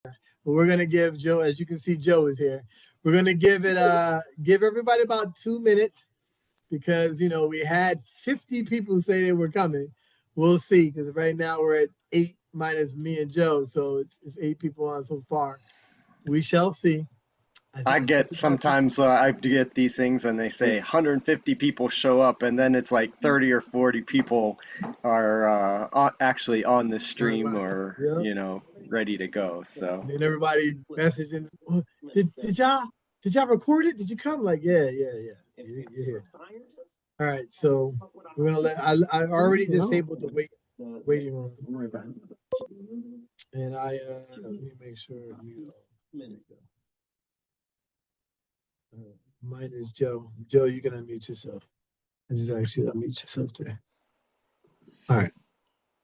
But we're gonna give Joe, as you can see, Joe is here. We're gonna give everybody about 2 minutes because we had 50 people say they were coming. We'll see because right now we're at 8 minus me and Joe, so it's 8 people on so far. We shall see. I I think it's get sometimes I get these things and they say 150 people show up and then it's like 30 or 40 people are actually on the stream online. or Yep. ready to go. So And then everybody messaging, "Oh, did y'all record it? Did you come?" Like, yeah, yeah, yeah. You're here. All right, so we're gonna I already disabled the waiting room, and let me make sure you. Mine is Joe. Joe, you can unmute yourself. I just actually unmute yourself there. All right.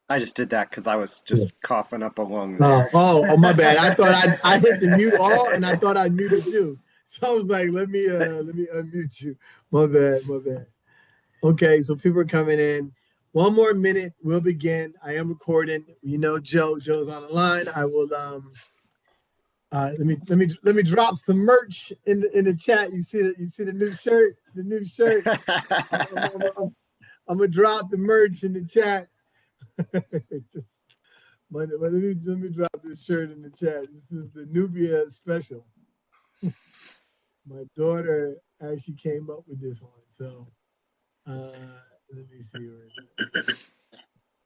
I just did that because I was Yeah. just coughing up a lung Oh, there. oh, my bad. I thought I hit the mute all, and I thought I muted you. So I was like, let me unmute you. My bad, my bad. Okay, so people are coming in. 1 more minute, we'll begin. I am recording. Joe's on the line. I will let me drop some merch in the chat. You see the new shirt, the new shirt. I'm gonna drop the merch in the chat. Let me drop this shirt in the chat. This is the Nubia special. My daughter actually came up with this one. So let me see where is it.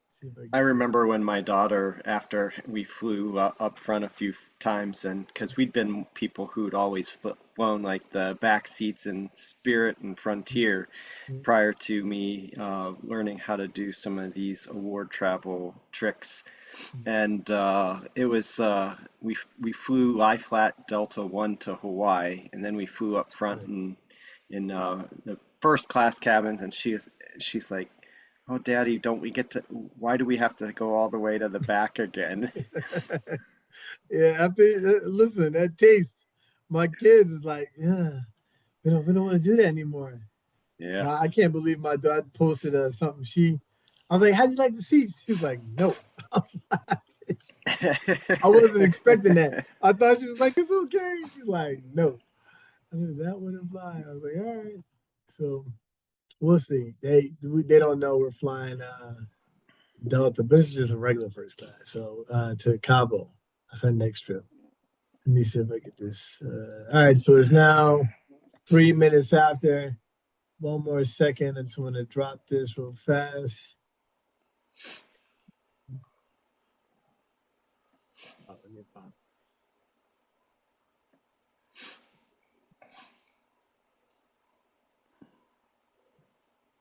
See if I I can. remember when my daughter, after we flew up front a few times, and because we'd been people who'd always flown like the back seats in Spirit and Frontier prior to me learning how to do some of these award travel tricks. And it was we flew lie flat Delta One to Hawaii, and then we flew up front in the first class cabins, and she's like, "Oh, Daddy, don't we get to? Why do we have to go all the way to the back again?" Yeah, after listen, that taste. My kids is like, yeah, we don't want to do that anymore. Yeah. I can't believe my dad posted something. I was like, "How do you like the seats?" She was like, "No." I was like, I wasn't expecting that. I thought she was like, "It's okay." She's like, "No." I mean, that wouldn't fly. I was like, "All right." So we'll see. They don't know we're flying Delta, but it's just a regular first class. So to Cabo, that's our next trip. Let me see if I get this. All right, so it's now 3 minutes after. One more second. I just want to drop this real fast. Oh, let me pop.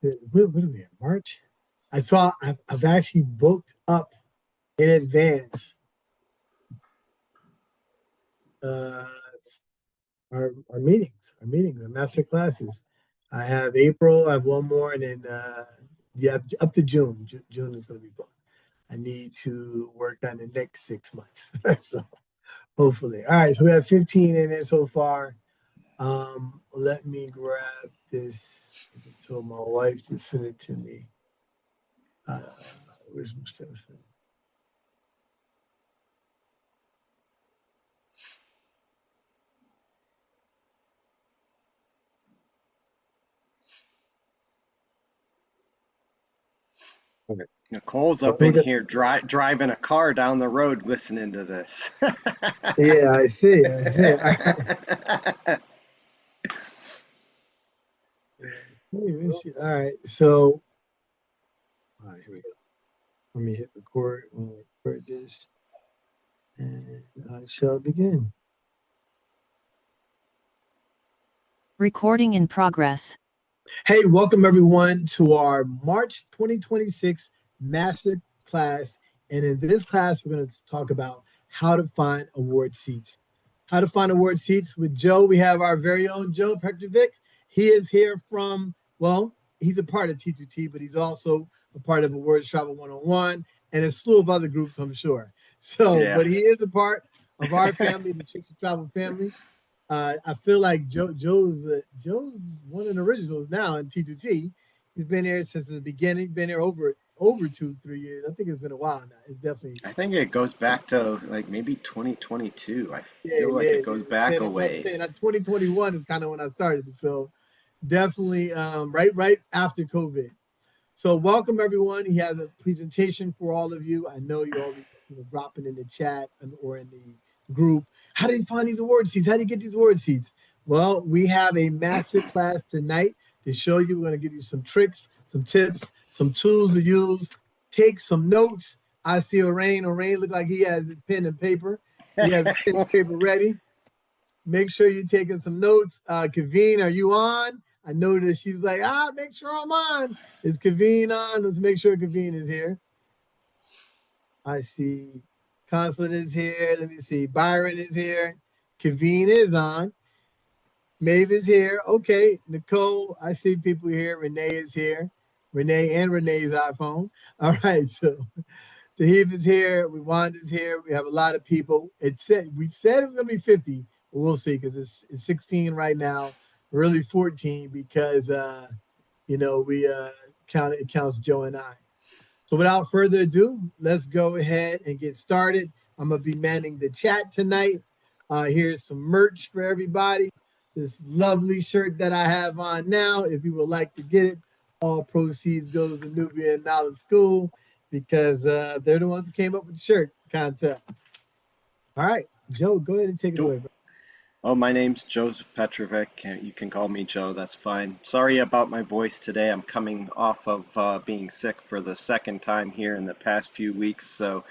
What are we in March? I've actually booked up in advance uh, our master classes. I have April. I have one more, and then up to June. June is going to be booked. I need to work on the next 6 months. So hopefully, all right. So we have 15 in there so far. Let me grab this. I just told my wife to send it to me. Where's Mustafa? Okay. Nicole's So up in here driving a car down the road listening to this. yeah, I see. I see. All right. So, all right, here we go. Let me hit record. Let me record this, and I shall begin. Recording in progress. Hey, welcome everyone to our March 2026 Master Class. And in this class, we're going to talk about how to find award seats. How to find award seats with Joe. We have our very own Joe Petrovic. He is here well, he's a part of T2T, but he's also a part of Awards Travel 101 and a slew of other groups, I'm sure. So, Yeah. but he is a part of our family, the Chicks of Travel family. I feel like Joe's one of the originals now in T2T. He's been here since the beginning. Been here over over 2-3 years. I think it's been a while now. It's definitely. I think it goes back to like maybe 2022. I Yeah, feel like yeah, it goes yeah. back Man, a I'm about to say ways. that 2021 is kind of when I started. So definitely right after COVID. So welcome everyone. He has a presentation for all of you. I know you're always dropping in the chat or in the group. How do you find these award seats? How do you get these award seats? Well, we have a master class tonight to show you. We're going to give you some tricks, some tips, some tools to use. Take some notes. I see Orain. Orain look like he has his pen and paper. He has a pen and paper ready. Make sure you're taking some notes. Kaveen, are you on? I noticed she's like, make sure I'm on. Is Kaveen on? Let's make sure Kaveen is here. I see Consulate is here. Let me see. Byron is here. Kaveen is on. Maeve is here. Okay. Nicole, I see people here. Renee is here. Renee and Renee's iPhone. All right. So Tahib is here. Rwanda's here. We have a lot of people. We said it was gonna be 50, but we'll see because it's 16 right now. Really 14 because we it counts Joe and I. So without further ado, let's go ahead and get started. I'm gonna be manning the chat tonight. Here's some merch for everybody. This lovely shirt that I have on now. If you would like to get it, all proceeds goes to Nubian Knowledge School because they're the ones who came up with the shirt concept. All right, Joe, go ahead and take it away, bro. Oh, my name's Joseph Petrovic. You can call me Joe, that's fine. Sorry about my voice today. I'm coming off of being sick for the second time here in the past few weeks, so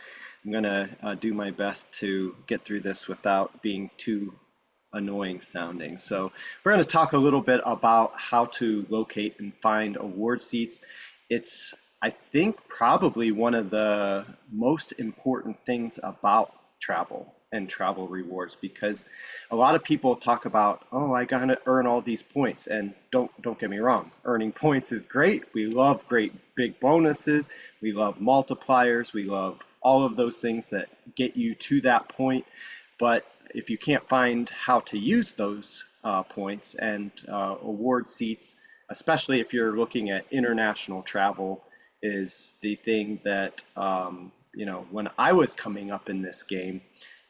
I'm going to do my best to get through this without being too annoying sounding. So we're going to talk a little bit about how to locate and find award seats. It's, I think, probably one of the most important things about travel and travel rewards, because a lot of people talk about, oh, I gotta earn all these points. And don't get me wrong, earning points is great. We love great big bonuses. We love multipliers. We love all of those things that get you to that point. But if you can't find how to use those points and award seats, especially if you're looking at international travel, is the thing that, when I was coming up in this game,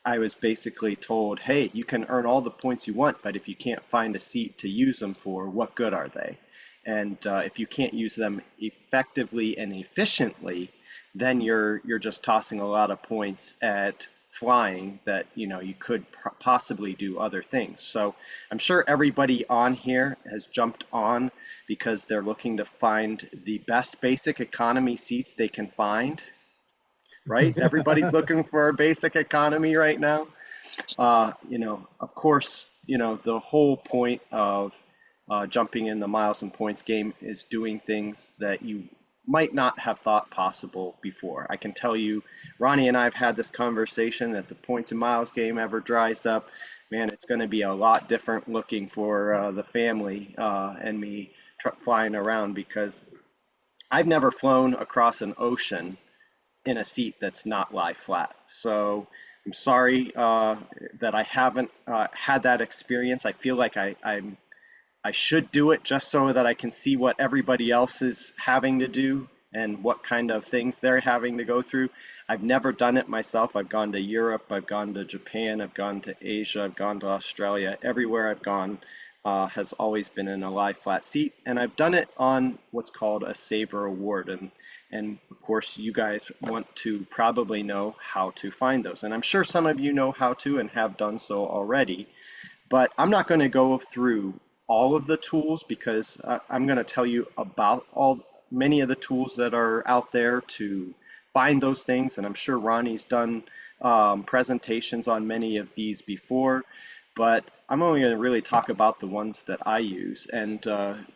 I was basically told, hey, you can earn all the points you want, but if you can't find a seat to use them for, what good are they? And if you can't use them effectively and efficiently, then you're just tossing a lot of points at flying that you could possibly do other things. So I'm sure everybody on here has jumped on because they're looking to find the best basic economy seats they can find. Right? Everybody's looking for a basic economy right now. Of course, the whole point of jumping in the miles and points game is doing things that you might not have thought possible before. I can tell you, Ronnie and I have had this conversation that the points and miles game ever dries up, man, it's going to be a lot different looking for the family and me flying around, because I've never flown across an ocean in a seat that's not lie flat. So I'm sorry that I haven't had that experience. I feel like I should do it just so that I can see what everybody else is having to do and what kind of things they're having to go through. I've never done it myself. I've gone to Europe, I've gone to Japan, I've gone to Asia, I've gone to Australia. Everywhere I've gone has always been in a lie flat seat, and I've done it on what's called a Saver Award. And of course, you guys want to probably know how to find those. And I'm sure some of you know how to and have done so already. But I'm not going to go through all of the tools, because I'm going to tell you about many of the tools that are out there to find those things. And I'm sure Ronnie's done presentations on many of these before. But I'm only going to really talk about the ones that I use. And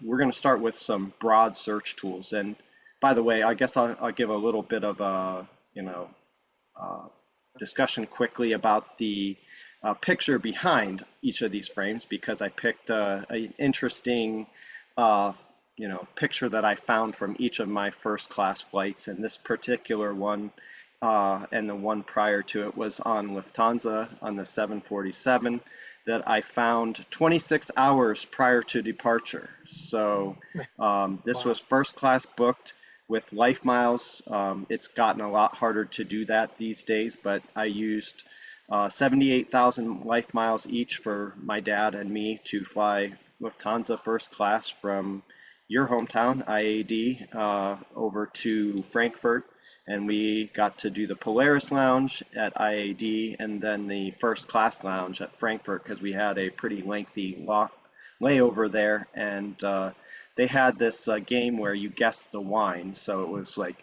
we're going to start with some broad search tools. And by the way, I guess I'll give a little bit of a discussion quickly about the picture behind each of these frames, because I picked an interesting picture that I found from each of my first class flights, and this particular one and the one prior to it was on Lufthansa on the 747 that I found 26 hours prior to departure. So this was first class booked. With Life Miles, it's gotten a lot harder to do that these days, but I used 78,000 Life Miles each for my dad and me to fly Lufthansa first class from your hometown, IAD, over to Frankfurt. And we got to do the Polaris Lounge at IAD and then the first class lounge at Frankfurt because we had a pretty lengthy layover there. And they had this game where you guessed the wine. So it was like,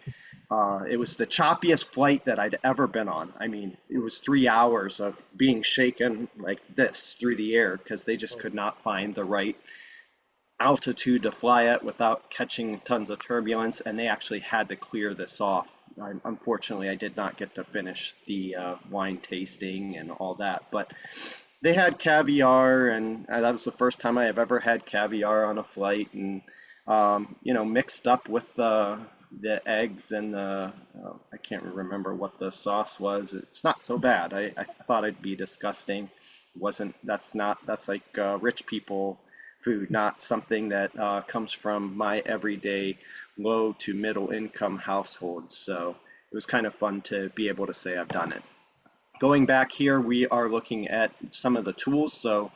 it was the choppiest flight that I'd ever been on. I mean, it was 3 hours of being shaken like this through the air because they just could not find the right altitude to fly at without catching tons of turbulence, and they actually had to clear this off. Unfortunately, I did not get to finish the wine tasting and all that, but they had caviar, and that was the first time I have ever had caviar on a flight, and you know, mixed up with the eggs and the I can't remember what the sauce was. It's not so bad. I thought it'd be disgusting. It wasn't. That's like rich people food, not something that comes from my everyday low to middle income household. So it was kind of fun to be able to say I've done it. Going back here, we are looking at some of the tools. So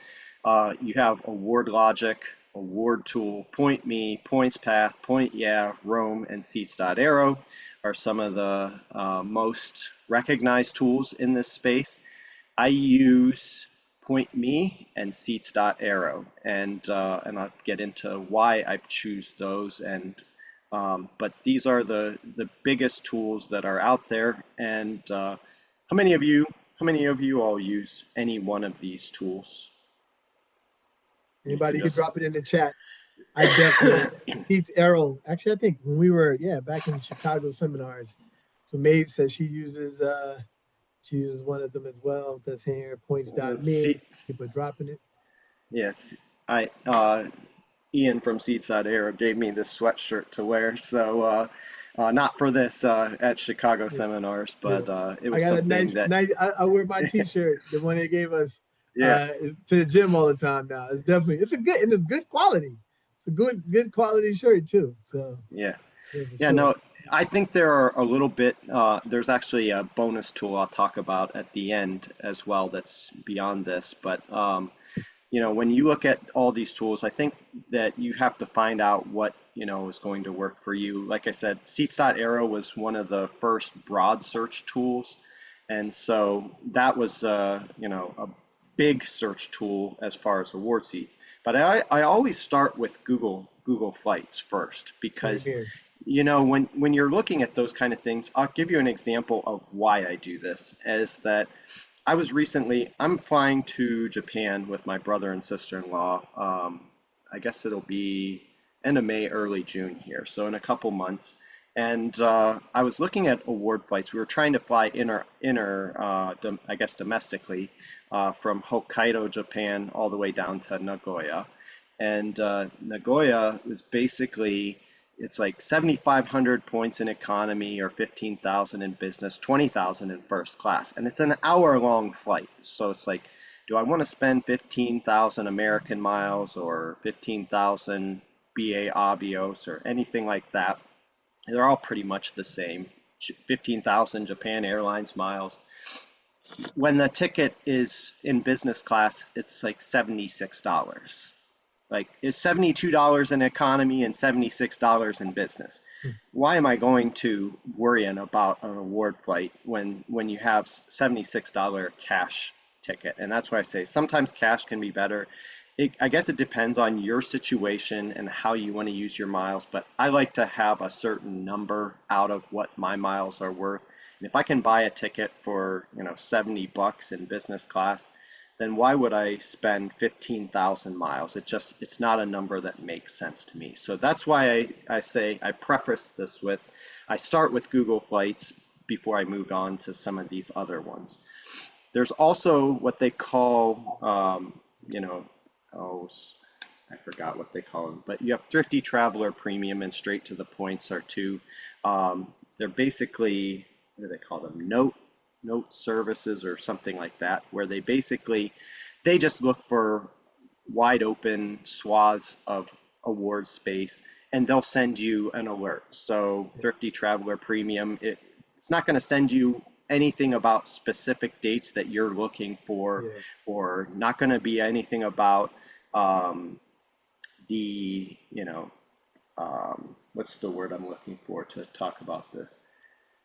you have Award Logic, Award Tool, Point Me, Points Path, Point Yeah, Roam, and Seats.Aero are some of the most recognized tools in this space. I use Point Me and Seats.Aero, and I'll get into why I choose those. And but these are the biggest tools that are out there. And how many of you all use any one of these tools? Anybody, you can drop it in the chat. I definitely Seats.Aero. Actually, I think when we were back in Chicago seminars, so Maeve says she uses one of them as well. That's here, points.me. People dropping it. Yes, Ian from Seats.Aero gave me this sweatshirt to wear, so not for this at Chicago seminars, but it was something that I wear my T-shirt, the one they gave us, to the gym all the time now. It's good quality. It's a good quality shirt too. So no, I think there are a little bit. There's actually a bonus tool I'll talk about at the end as well. That's beyond this, but you know, when you look at all these tools, I think that you have to find out what, you know, is going to work for you. Like I said, Seats.Aero was one of the first broad search tools. And so that was, you know, a big search tool as far as award seats. But I always start with Google Flights first because, you know, when you're looking at those kind of things, I'll give you an example of why I do this, is that I'm flying to Japan with my brother and sister-in-law. I guess it'll be end of May, early June here, so in a couple months. And I was looking at award flights. We were trying to fly I guess domestically, from Hokkaido, Japan, all the way down to Nagoya. And Nagoya is basically, it's like 7,500 points in economy or 15,000 in business, 20,000 in first class. And it's an hour-long flight. So it's like, do I want to spend 15,000 American miles or 15,000 BA Avios or anything like that? They're all pretty much the same. 15,000 Japan Airlines miles. When the ticket is in business class, it's like $76. Like, it's $72 in economy and $76 in business. Why am I going to worry about an award flight when you have $76 cash ticket? And that's why I say sometimes cash can be better. I guess it depends on your situation and how you want to use your miles, but I like to have a certain number out of what my miles are worth. And if I can buy a ticket for, you know, $70 in business class, then why would I spend 15,000 miles? It's not a number that makes sense to me. So that's why I say I preface this with, I start with Google Flights before I move on to some of these other ones. There's also what they call, you know, I forgot what they call them, but you have Thrifty Traveler Premium and Straight to the Points are two. They're basically, what do they call them? Note services or something like that, where they just look for wide open swaths of award space and they'll send you an alert. So Thrifty Traveler Premium, it's not going to send you anything about specific dates that you're looking for, Yeah. or not going to be anything about what's the word I'm looking for to talk about this?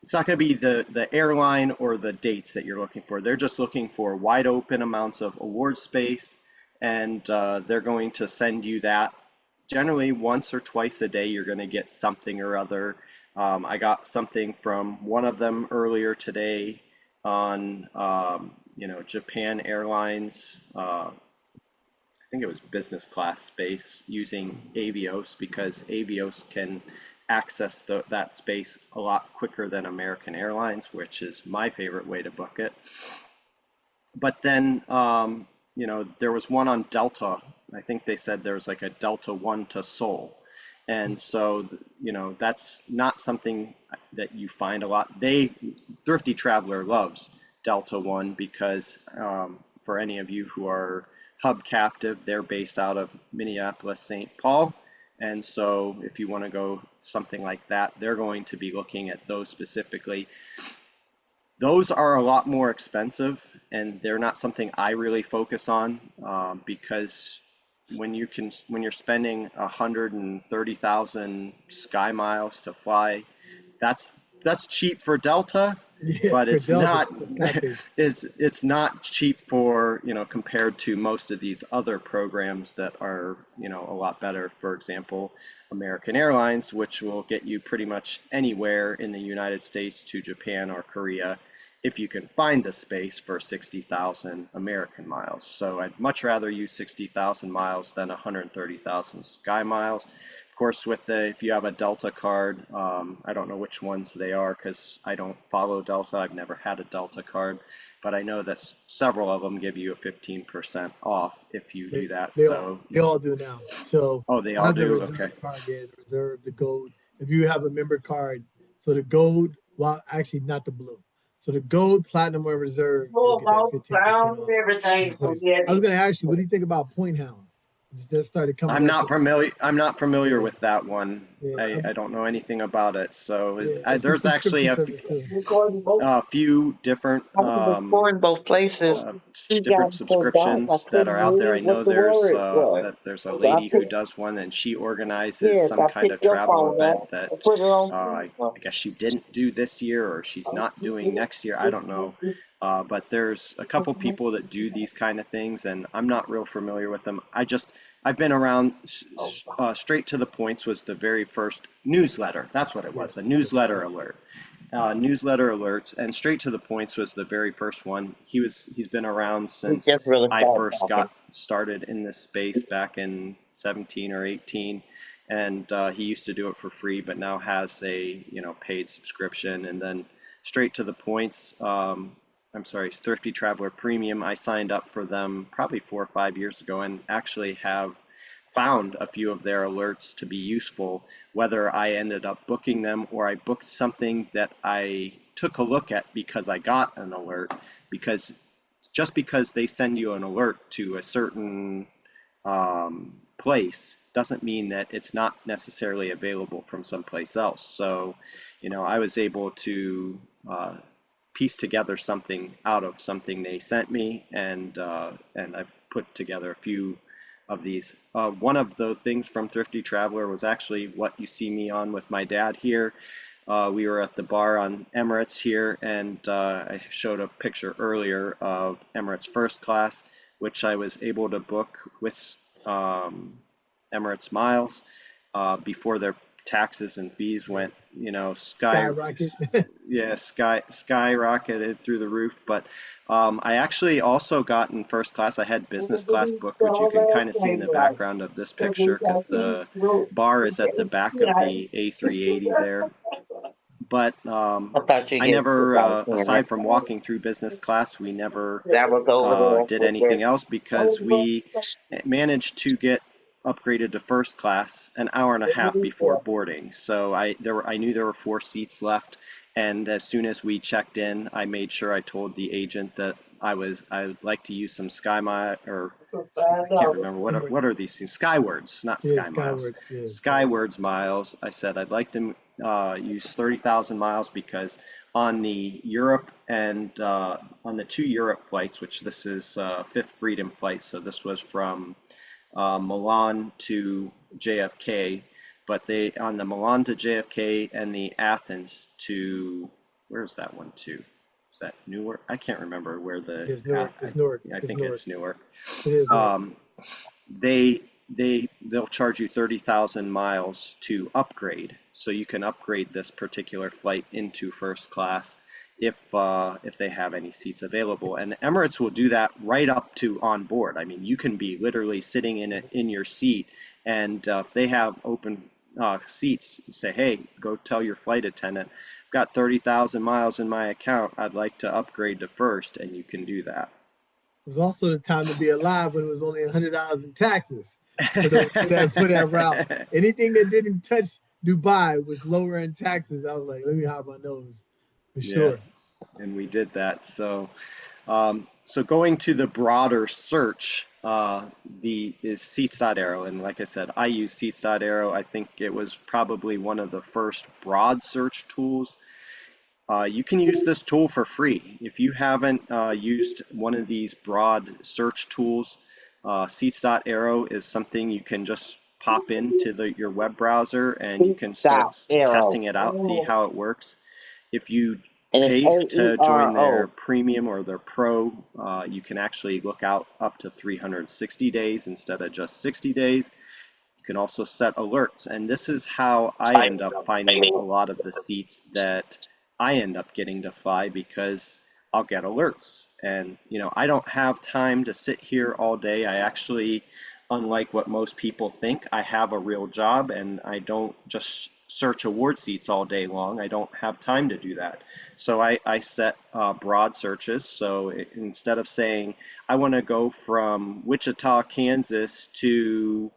It's not going to be the airline or the dates that you're looking for. They're just looking for wide open amounts of award space, and they're going to send you that. Generally, once or twice a day, you're going to get something or other. I got something from one of them earlier today on, Japan Airlines. I think it was business class space using Avios, because Avios can access that space a lot quicker than American Airlines, which is my favorite way to book it. But then, there was one on Delta. I think they said there was like a Delta One to Seoul. And so, that's not something that you find a lot. Thrifty Traveler loves Delta One because for any of you who are hub captive, they're based out of Minneapolis, St. Paul. And so if you want to go something like that, they're going to be looking at those specifically. Those are a lot more expensive, and they're not something I really focus on because when you're spending 130,000 sky miles to fly, that's cheap for Delta. Yeah, but for it's Delta, not it's not cheap for compared to most of these other programs that are a lot better. For example, American Airlines, which will get you pretty much anywhere in the United States to Japan or Korea if you can find the space for 60,000 American miles. So I'd much rather use 60,000 miles than 130,000 sky miles. Of course, if you have a Delta card, I don't know which ones they are because I don't follow Delta. I've never had a Delta card, but I know that several of them give you a 15% off if you do that. They all do now. So they all do. The reserve Okay. card, the reserve, the gold. If you have a member card, so the gold, well, actually not the blue. So the gold, platinum, or reserve, you get that 15% off. Everything. So I was going to ask you, what do you think about Point Hound? That started coming. I'm not familiar with that one. Yeah, I don't know anything about it. So there's actually a few different both places. different subscriptions that are out there. I know there's a lady who does one, and she organizes some kind of travel event that I guess she didn't do this year, or she's not doing next year. I don't know. But there's a couple people that do these kind of things, and I'm not real familiar with them. I've been around. Straight to the Points was the very first newsletter. That's what it was, a newsletter alert. Newsletter alerts, and Straight to the Points was the very first one. He's been around since I first got started in this space back in 17 or 18, and he used to do it for free, but now has a paid subscription. And then Straight to the Points, Thrifty Traveler Premium, I signed up for them probably 4 or 5 years ago, and actually have found a few of their alerts to be useful, whether I ended up booking them or I booked something that I took a look at because I got an alert. Because just because they send you an alert to a certain place doesn't mean that it's not necessarily available from someplace else. So, I was able to piece together something out of something they sent me, and I've put together a few of these. One of those things from Thrifty Traveler was actually what you see me on with my dad here. We were at the bar on Emirates here, and I showed a picture earlier of Emirates First Class, which I was able to book with Emirates Miles before their taxes and fees went, skyrocket. Yeah, skyrocketed through the roof. But I actually also got in first class. I had business class booked, which you can kind of see in the background of this picture because the bar is at the back of the A380 there. But I never, aside from walking through business class, we never did anything else because we managed to get upgraded to first class an hour and a half before boarding. So I knew there were 4 seats left, and as soon as we checked in, I made sure I told the agent that I would like to use some SkyMiles, or I can't $5. remember what are these things? Skywards, not Yeah, SkyMiles. Skywards. Yeah, Skywards miles. I said I'd like to use 30,000 miles because on the Europe and on the 2 Europe flights, which this is fifth Freedom flight, so this was from Milan to JFK, but they on the Milan to JFK and the Athens to, where's that one to? Is that Newark? I can't remember where the it's Newark. It's Newark. I It's think Newark. it's Newark. It is Newark. They'll charge you 30,000 miles to upgrade, so you can upgrade this particular flight into first class if they have any seats available. And Emirates will do that right up to on board. I mean, you can be literally sitting in your seat, and if they have open seats, you say, hey, go tell your flight attendant, I've got 30,000 miles in my account, I'd like to upgrade to first, and you can do that. It was also the time to be alive when it was only $100 in taxes for that route. Anything that didn't touch Dubai was lower in taxes. I was like, let me hide my nose for sure. And we did that. So, so going to the broader search, is Seats.Aero, and like I said, I use Seats.Aero. I think it was probably one of the first broad search tools. You can use this tool for free. If you haven't used one of these broad search tools, Seats.Aero is something you can just pop into your web browser and you can start testing it out, see how it works. If you pay to join their premium or their pro, you can actually look out up to 360 days instead of just 60 days. You can also set alerts, and this is how I end up finding a lot of the seats that I end up getting to fly, because I'll get alerts. And I don't have time to sit here all day. I actually, unlike what most people think, I have a real job, and I don't just search award seats all day long. I don't have time to do that. So I set broad searches. So instead of saying I want to go from Wichita, Kansas to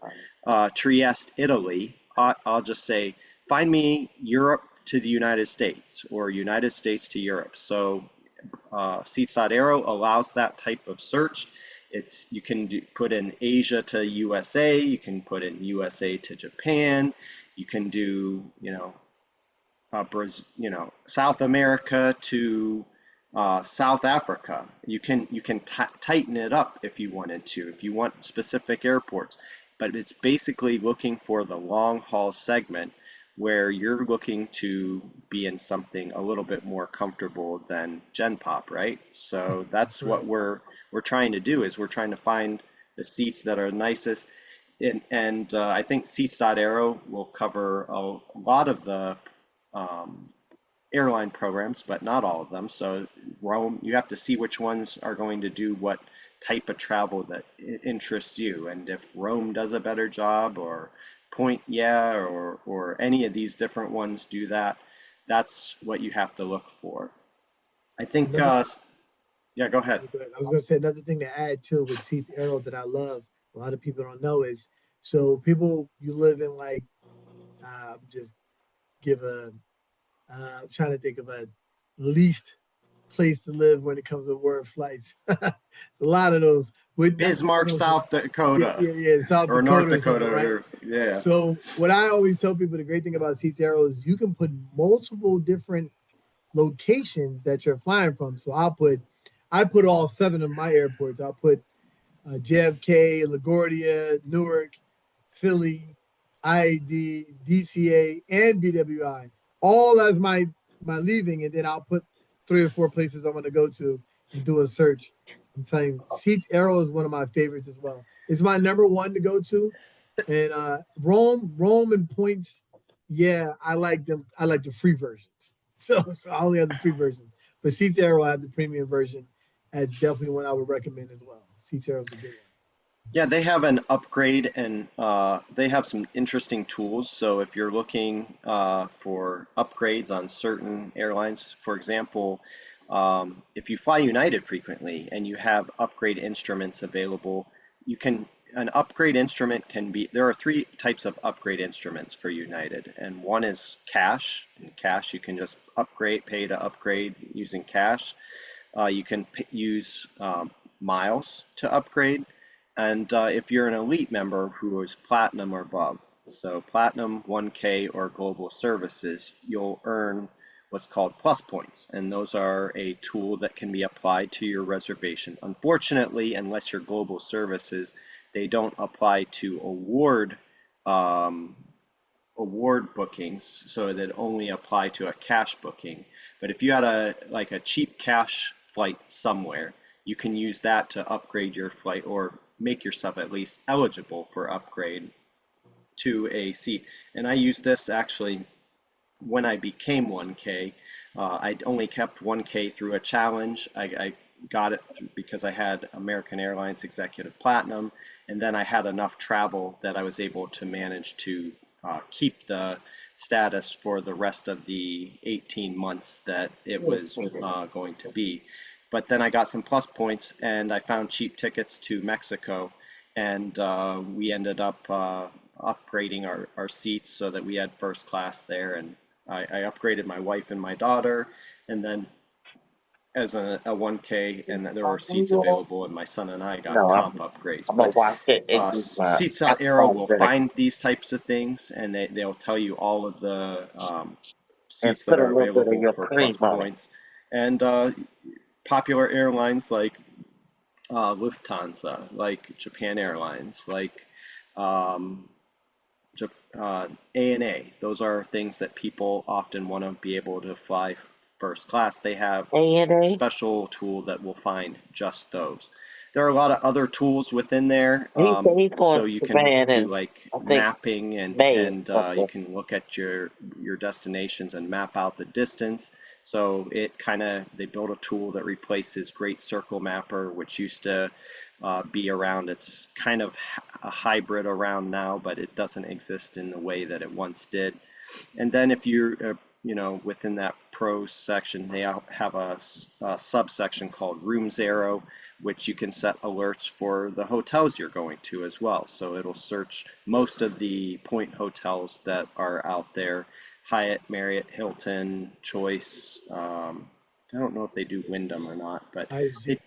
Trieste, Italy, I'll just say find me Europe to the United States, or United States to Europe. So Seats.Aero allows that type of search. You can put in Asia to USA, you can put in USA to Japan, you can do South America to South Africa. You can tighten it up if you wanted to, if you want specific airports. But it's basically looking for the long haul segment where you're looking to be in something a little bit more comfortable than GenPop, right? So that's what we're trying to do, is we're trying to find the seats that are nicest. And I think Seats.Aero will cover a lot of the airline programs, but not all of them. So Rome, you have to see which ones are going to do what type of travel that interests you. And if Rome does a better job, or Point, or any of these different ones do that, that's what you have to look for. I think, yeah, go ahead. I was going to say another thing to add too with Seats.Aero that I love, a lot of people don't know, is so people, you live in like, just give I'm trying to think of a least place to live when it comes to word flights. It's a lot of those. Bismarck, South Dakota. Yeah, South Dakota. Or North Dakota. Right? Yeah. So what I always tell people, the great thing about Seats.Aero is you can put multiple different locations that you're flying from. So I put all 7 of my airports. I'll put JFK, LaGuardia, Newark, Philly, IAD, DCA, and BWI, all as my leaving, and then I'll put 3 or 4 places I want to go to and do a search. I'm telling you, Seats.Aero is one of my favorites as well. It's my number 1 to go to. And Rome and Points, yeah, I like them. I like the free versions. So I only have the free version. But Seats.Aero, I have the premium version. That's definitely one I would recommend as well. Seats.Aero is a good one. Yeah, they have an upgrade, and they have some interesting tools. So if you're looking for upgrades on certain airlines, for example, if you fly United frequently and you have upgrade instruments available, an upgrade instrument there are 3 types of upgrade instruments for United, and one is cash. In cash, you can just pay to upgrade using cash. You can use miles to upgrade. And if you're an elite member who is platinum or above, so platinum, 1K, or global services, you'll earn what's called plus points. And those are a tool that can be applied to your reservation. Unfortunately, unless you're global services, they don't apply to award bookings, so that only apply to a cash booking. But if you had a cheap cash flight somewhere, you can use that to upgrade your flight or make yourself at least eligible for upgrade to a seat. And I used this actually when I became 1K. I only kept 1K through a challenge. I got it because I had American Airlines Executive Platinum, and then I had enough travel that I was able to manage to keep the status for the rest of the 18 months that it was going to be. But then I got some plus points, and I found cheap tickets to Mexico, and we ended up upgrading our seats so that we had first class there. And I upgraded my wife and my daughter, and then as a 1K, and there were seats available, and my son and I got No, comp upgrades. I'm gonna watch it and use my Seats on Aero will headphones in it find these types of things, and they'll tell you all of the and seats put that a are little bit of available your for cream plus on it. points. And popular airlines like Lufthansa, like Japan Airlines, like um, ANA. Those are things that people often want to be able to fly first class. They have A&A? special tool that will find just those. There are a lot of other tools within there, He said he's going so to you can Japan do in, like I think, mapping, and May or you something. can look at your destinations and map out the distance. So they built a tool that replaces Great Circle Mapper, which used to be around. It's kind of a hybrid around now, but it doesn't exist in the way that it once did. And then if you're within that pro section, they have a subsection called Rooms Arrow, which you can set alerts for the hotels you're going to as well. So it'll search most of the point hotels that are out there: Hyatt, Marriott, Hilton, Choice. I don't know if they do Wyndham or not, but IHG.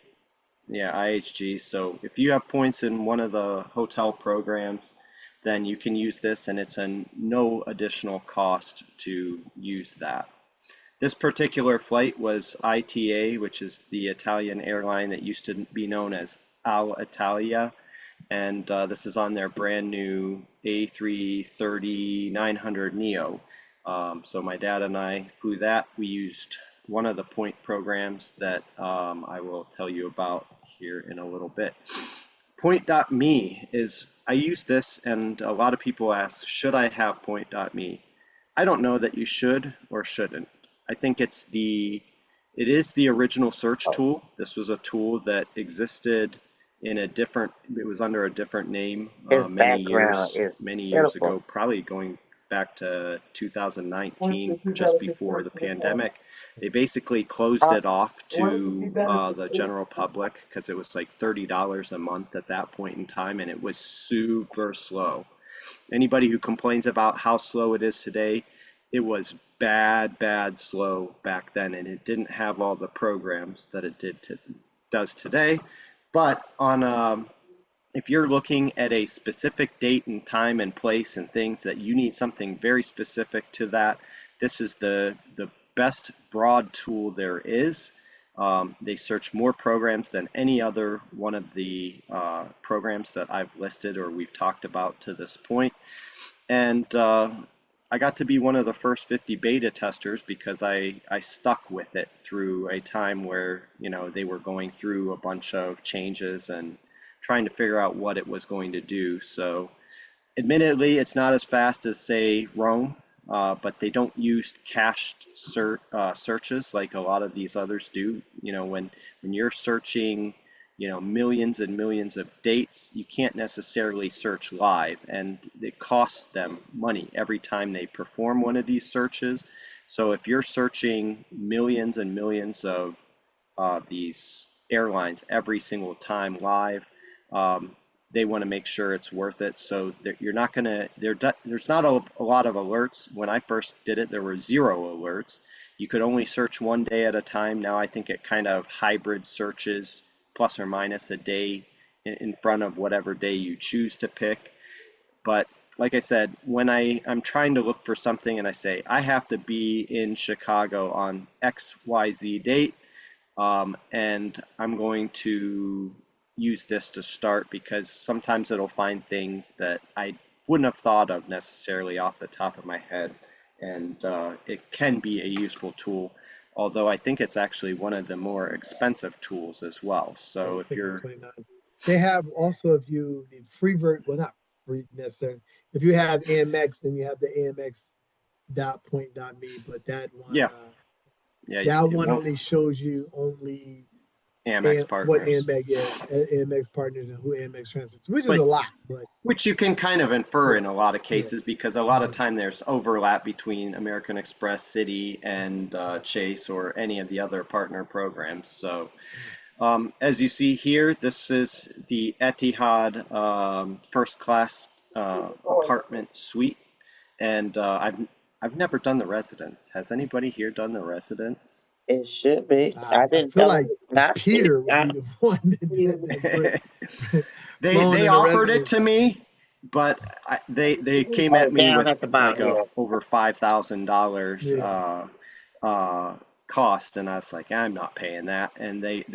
yeah, IHG. So if you have points in one of the hotel programs, then you can use this, and it's no additional cost to use that. This particular flight was ITA, which is the Italian airline that used to be known as Alitalia, and this is on their brand new A330-900 Neo. So my dad and I flew that. We used one of the point programs that I will tell you about here in a little bit. Point.me I use this, and a lot of people ask, should I have Point.me? I don't know that you should or shouldn't. I think it is the original search tool. This was a tool that existed it was under a different name His many background is years pitiful. ago, probably going back to 2019, just before the pandemic. They basically closed it off to the general public because it was like $30 a month at that point in time, and it was super slow. Anybody who complains about how slow it is today, it was bad slow back then, and it didn't have all the programs that it does today. But if you're looking at a specific date and time and place and things that you need something very specific to that, this is the best broad tool there is. They search more programs than any other one of the programs that I've listed or we've talked about to this point. And I got to be one of the first 50 beta testers because I stuck with it through a time where, they were going through a bunch of changes and trying to figure out what it was going to do. So admittedly, it's not as fast as, say, Roam, but they don't use cached searches like a lot of these others do. When you're searching, millions and millions of dates, you can't necessarily search live, and it costs them money every time they perform one of these searches. So if you're searching millions and millions of these airlines every single time live, they want to make sure it's worth it. So you're not going to, there's not a lot of alerts. When I first did it, there were 0 alerts. you could only search one day at a time. Now I think it kind of hybrid searches plus or minus a day in front of whatever day you choose to pick. But like I said, when I'm trying to look for something and I say, I have to be in Chicago on XYZ date, and I'm going to use this to start because sometimes it'll find things that I wouldn't have thought of necessarily off the top of my head. And it can be a useful tool, although I think it's actually one of the more expensive tools as well. So if you're, they have also, if you, the free well, not free necessarily, if you have AMX, then you have the AMX.point.me, but that one, yeah, that one only shows you only Amex partners. What AMX partners and who AMX transfers, which is a lot, but which you can kind of infer in a lot of cases because a lot of time there's overlap between American Express, Citi, and Chase or any of the other partner programs. So as you see here, this is the Etihad first class apartment suite, and I've never done the residence. Has anybody here done the residence? It should be. I feel like Peter would be the one that they offered it to me, but they came at me with like over $5,000 cost, and I was like, I'm not paying that. And they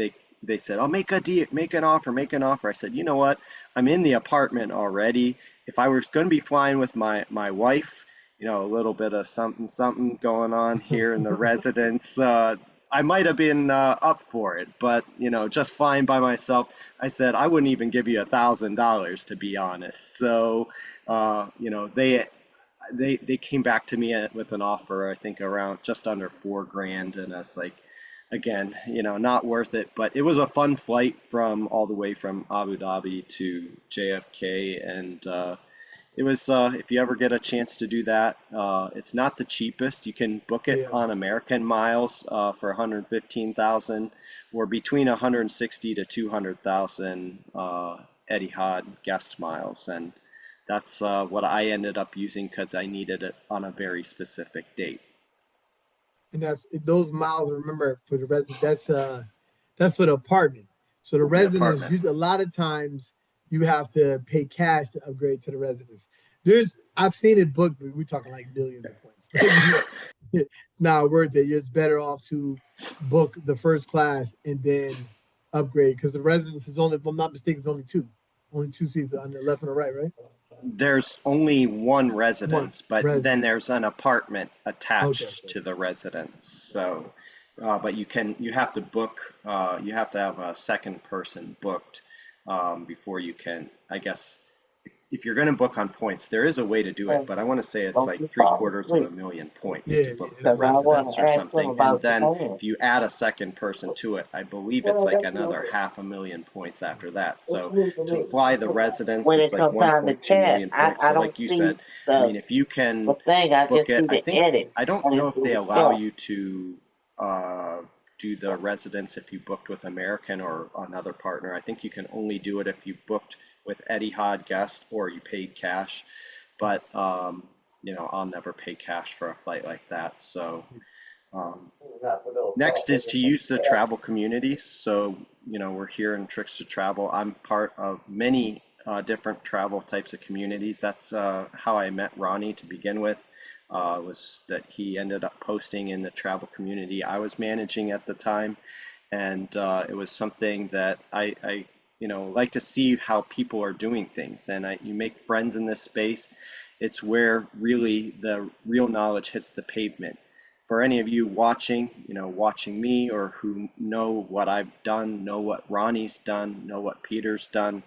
said, I'll make an offer. I said, you know what? I'm in the apartment already. If I was going to be flying with my wife, you know, a little bit of something going on here in the residence, I might have been up for it, but you know, just flying by myself, I said I wouldn't even give you $1,000 to be honest. So, you know, they came back to me with an offer, I think around just under $4,000, and I was like, again, you know, not worth it. But it was a fun flight from all the way from Abu Dhabi to JFK, and it was, if you ever get a chance to do that, it's not the cheapest. You can book it on American Miles for 115,000 or between 160 to 200,000 Etihad guest miles. And that's what I ended up using because I needed it on a very specific date. And that's those miles, remember, for the resident, that's for the apartment. So the residents, a lot of times, you have to pay cash to upgrade to the residence. I've seen it booked, but we're talking like millions of points. It's not worth it. It's better off to book the first class and then upgrade because the residence is only, if I'm not mistaken, it's only two seats on the left and the right, right? There's only one residence, then there's an apartment attached to the residence. So, but you have to book, you have to have a second person booked before you can, I guess, if you're going to book on points, there is a way to do it, but I want to say it's like 750,000 points to book the residence or something. And then if you add a second person to it, I believe it's like another 500,000 points after that. So to fly the residence, it's like 1.2 million points. So like you said, I mean, if you can book it, I don't know if they allow you to do the residence if you booked with American or another partner. I think you can only do it if you booked with Etihad guest or you paid cash, but you know, I'll never pay cash for a flight like that. So next is to use the travel community. So, you know, we're here in Tricks to Travel. I'm part of many different travel types of communities. That's how I met Ronnie to begin with. Was that he ended up posting in the travel community I was managing at the time, and it was something that I you know, like to see how people are doing things, and you make friends in this space. It's where really the real knowledge hits the pavement. For any of you watching, you know, watching me or who know what I've done, know what Ronnie's done, know what Peter's done,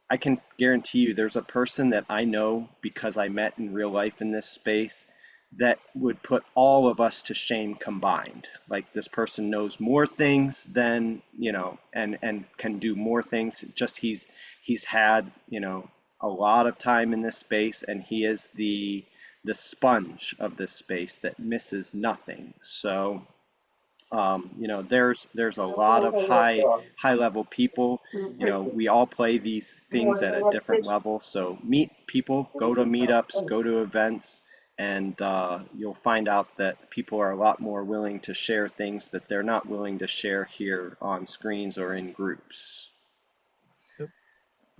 I can guarantee you there's a person that I know because I met in real life in this space that would put all of us to shame combined. Like this person knows more things than, you know, and can do more things. Just he's had, you know, a lot of time in this space, and he is the sponge of this space that misses nothing. So you know, there's a lot of high level people. You know, we all play these things at a different level. So meet people, go to meetups, go to events, and you'll find out that people are a lot more willing to share things that they're not willing to share here on screens or in groups. Yep.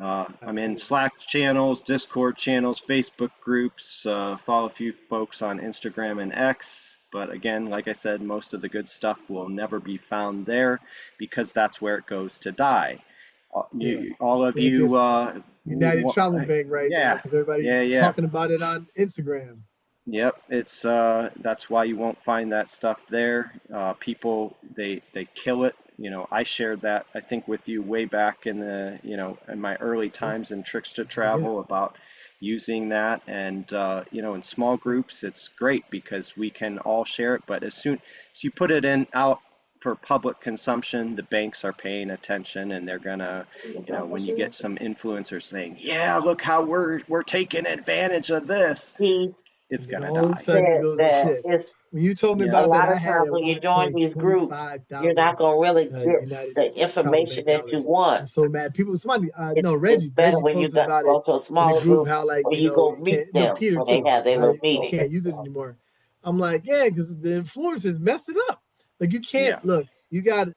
I'm in Slack channels, Discord channels, Facebook groups, follow a few folks on Instagram and X. But again, like I said, most of the good stuff will never be found there because that's where it goes to die. All of you, United Travel Bank right now, yeah, because everybody yeah. talking about it on Instagram. Yep, it's that's why you won't find that stuff there. People they kill it. You know, I shared that I think with you way back in the in my early times in Trickster Travel about using that, and in small groups it's great because we can all share it. But as soon as you put it out for public consumption, the banks are paying attention, and they're gonna, when you get some influencers saying, "Yeah, look how we're taking advantage of this." It's gonna all of a die. sudden it goes to shit. When you told me about that, I had times at when you one join point these groups, you're 25,000 not gonna really get United the Travel information Bank that you dollars. want. I'm so mad. People, somebody, It's Reggie better when you posted about it go to a in the smaller group. group How where you go you meet can't. No, them Peter when they too. have their How little you meeting. can't use it anymore. I'm like, yeah, because the influencers mess it up. Like you can't look. You got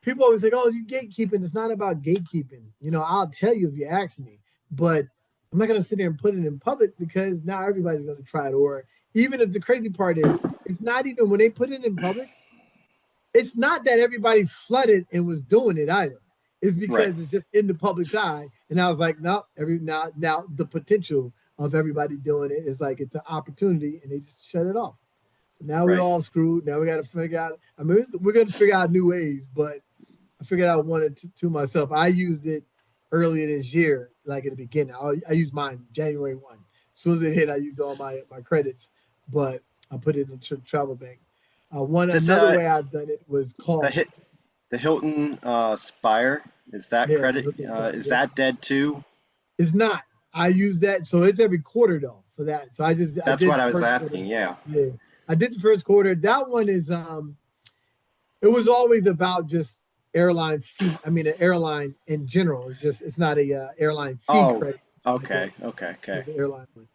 people always think, oh, you gatekeeping. It's not about gatekeeping. I'll tell you if you ask me, but I'm not gonna sit there and put it in public because now everybody's gonna try it. Or even if the crazy part is, it's not even when they put it in public, it's not that everybody flooded and was doing it either. It's because it's just in the public's eye. And I was like, no, now the potential of everybody doing it is like it's an opportunity, and they just shut it off. So now we're all screwed. Now we got to figure out. I mean, we're going to figure out new ways, but I figured out one or two myself. I used it earlier this year, like at the beginning. I used mine January 1. As soon as it hit, I used all my credits, but I put it in Travel Bank. Another way I've done it was called the Hilton Spire. Is that credit? Is that dead too? It's not. I use that, so it's every quarter though for that. So that's what I was asking. Yeah, I did the first quarter. That one is it was always about just airline fee. I mean, an airline in general. It's not a airline fee credit. Okay. The airline one,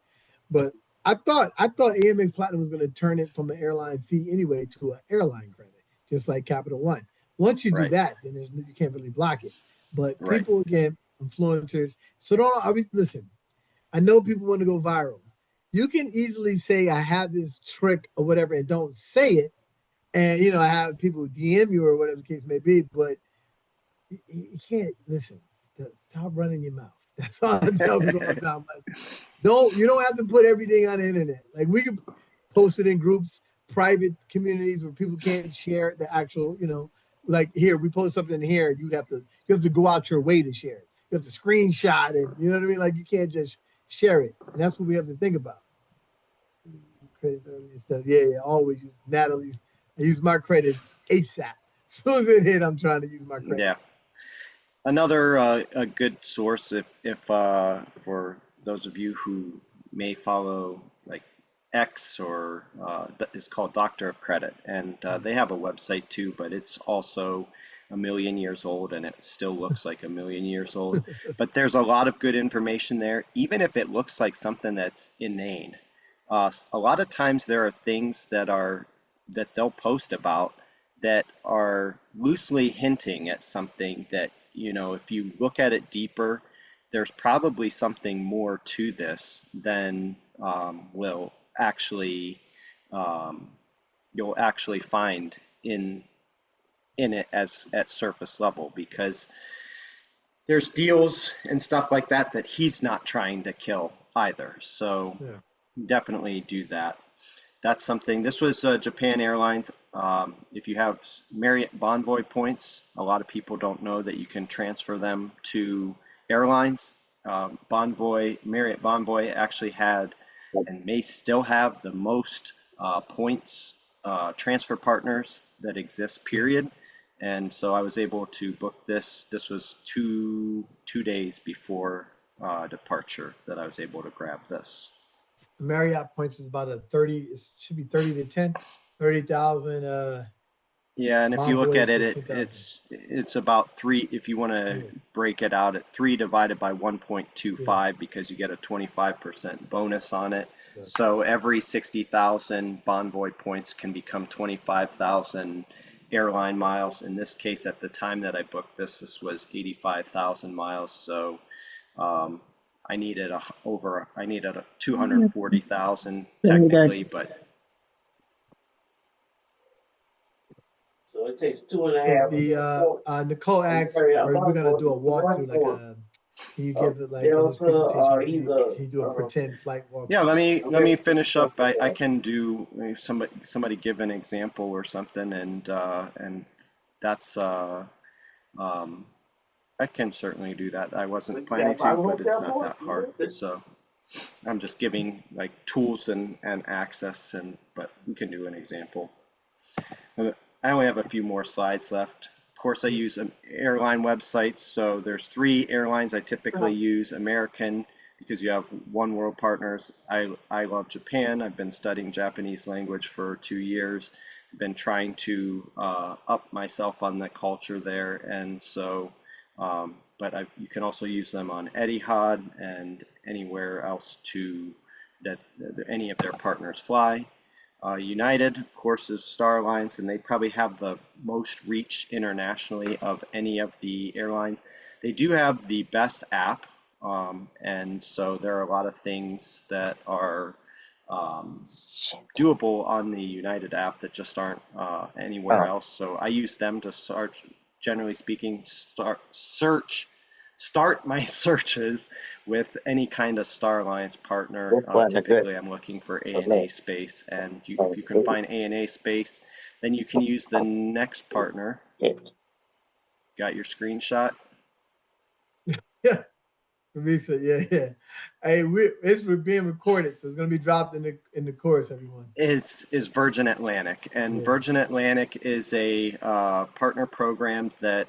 but I thought Amex Platinum was going to turn it from an airline fee anyway to an airline credit, just like Capital One. Once you do that, then you can't really block it. But people, again, influencers. So don't always listen. I know people want to go viral. You can easily say I have this trick or whatever, and don't say it. And I have people DM you or whatever the case may be, but you can't listen. Stop running your mouth. That's all I tell people all the time. Like, you don't have to put everything on the internet. Like we can post it in groups, private communities where people can't share the actual, like here, we post something here, you have to go out your way to share it. You have to screenshot it. You know what I mean? Like you can't just share it. And that's what we have to think about. Credits and stuff. Yeah. Always use Natalie's. I use my credits ASAP. As soon as it hit, I'm trying to use my credits. Yeah. Another a good source, if for those of you who may follow like X or is called Doctor of Credit, and they have a website too, but it's also a million years old, and it still looks like a million years old. But there's a lot of good information there, even if it looks like something that's inane. A lot of times there are things that they'll post about that are loosely hinting at something that, if you look at it deeper, there's probably something more to this than will actually you'll actually find in it as at surface level, because there's deals and stuff like that he's not trying to kill either. So definitely do that. That's something. This was Japan Airlines. If you have Marriott Bonvoy points, a lot of people don't know that you can transfer them to airlines. Marriott Bonvoy actually had and may still have the most points transfer partners that exist, period. And so I was able to book this. This was two days before departure that I was able to grab this. Marriott points is about it should be 30 to 10, 30,000 Yeah, and if you look Bonvoy at for it, 10,000. it's about three. If you want to Yeah, break it out at 3 divided by yeah, 1.25, because you get a 25% bonus on it. yeah. So every 60,000 Bonvoy points can become 25,000 airline miles. In this case, at the time that I booked this, this was 85,000 miles. So um, I needed a 240,000 technically, but So it takes two and a So half the points Nicole to asks, carry out are we gonna Bonvoy do a to run walkthrough? Like for a, can you a give it like in this Delta presentation? or either Can you do a pretend flight yeah, walkthrough? let me finish up. I American. can do somebody give an example or something, and that's um, I can certainly do that. I wasn't You got planning to, Bible but it's Hotel not for that hard. it? So I'm just giving like tools and access, but we can do an example. I only have a few more slides left. Of course, I Yeah, use airline websites. So there's 3 airlines I typically use. American, because you have one world partners. I love Japan. I've been studying Japanese language for 2 years. I've been trying to up myself on the culture there, and so. But you can also use them on Etihad and anywhere else that any of their partners fly. United, of course, is Star Alliance, and they probably have the most reach internationally of any of the airlines. They do have the best app, and so there are a lot of things that are um, doable on the United app that just aren't anywhere Oh, else. So I use them to start, generally speaking, start my searches with any kind of Star Alliance partner. this one is good Typically, I'm looking for for me. ANA space, and if you can find ANA space, then you can use the next partner. It. Got your screenshot? yeah. Teresa, yeah, yeah. Hey, it's being recorded, so it's gonna be dropped in the course, everyone. Is Virgin Atlantic, and Yeah, Virgin Atlantic is a partner program that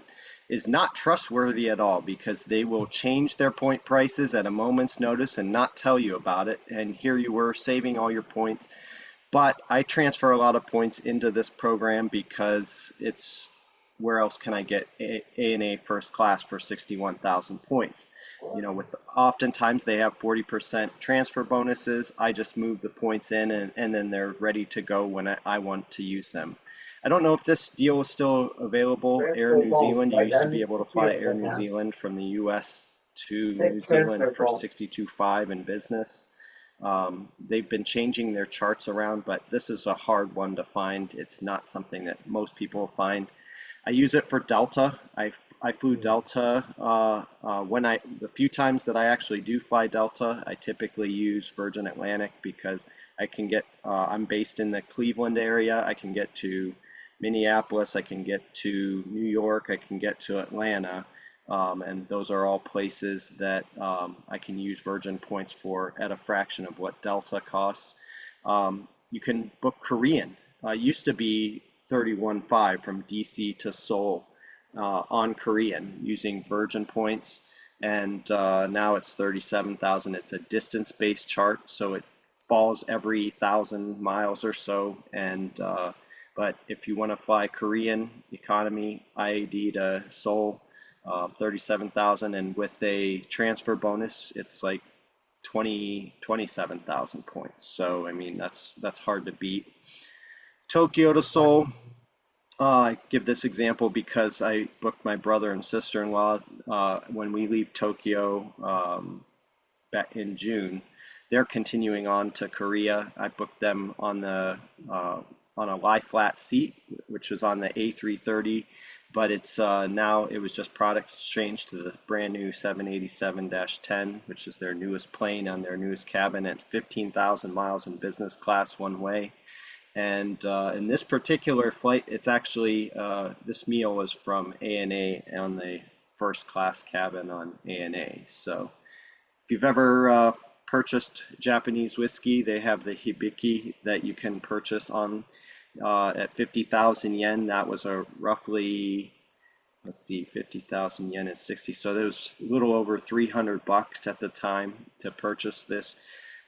is not trustworthy at all, because they will change their point prices at a moment's notice and not tell you about it. And here you were saving all your points, but I transfer a lot of points into this program because it's where else can I get ANA first class for 61,000 points? You know, with oftentimes they have 40% transfer bonuses. I just move the points in, and then they're ready to go when I want to use them. I don't know if this deal is still available. Air Transfer New bonus, Zealand, you like used to that be needs able to to see fly it Air right New now. Zealand from the US to New Take Zealand transfer for bonus. 62.5 in business. They've been changing their charts around, but this is a hard one to find. It's not something that most people find. I use it for Delta. I flew yeah, Delta the few times that I actually do fly Delta, I typically use Virgin Atlantic because I can get, I'm based in the Cleveland area. I can get to Minneapolis, I can get to New York, I can get to Atlanta. And those are all places that I can use Virgin points for at a fraction of what Delta costs. You can book Korean. Used to be 31.5 from DC to Seoul on Korean using Virgin points, and now it's 37,000. It's a distance-based chart, so it falls every 1,000 miles or so. And but if you want to fly Korean economy IAD to Seoul, 37,000, and with a transfer bonus, it's like 27,000 points. So I mean that's hard to beat. Tokyo to Seoul. I give this example because I booked my brother and sister-in-law when we leave Tokyo back in June. They're continuing on to Korea. I booked them on a lie flat seat, which was on the A330, but it's now it was just product exchange to the brand new 787-10, which is their newest plane on their newest cabin at 15,000 miles in business class one way. And in this particular flight, it's actually, this meal was from ANA on the first class cabin on ANA. So if you've ever purchased Japanese whiskey, they have the Hibiki that you can purchase on at 50,000 yen. That was a roughly, let's see, 50,000 yen is 60. So there was a little over $300 at the time to purchase this.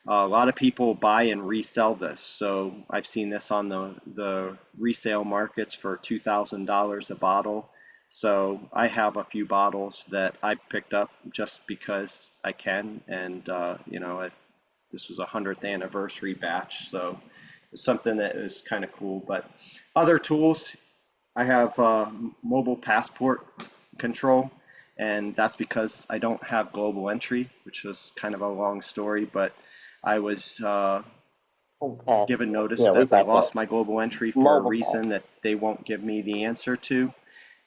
A lot of people buy and resell this. So I've seen this on the resale markets for $2,000 a bottle. So I have a few bottles that I picked up just because I can, and this was a 100th anniversary batch, so it's something that is kind of cool. But other tools, I have mobile passport control, and that's because I don't have global entry, which was kind of a long story, but I was Okay. given notice Yeah, we that I got lost that. my global entry for a Mobile phone. reason that they won't give me the answer to.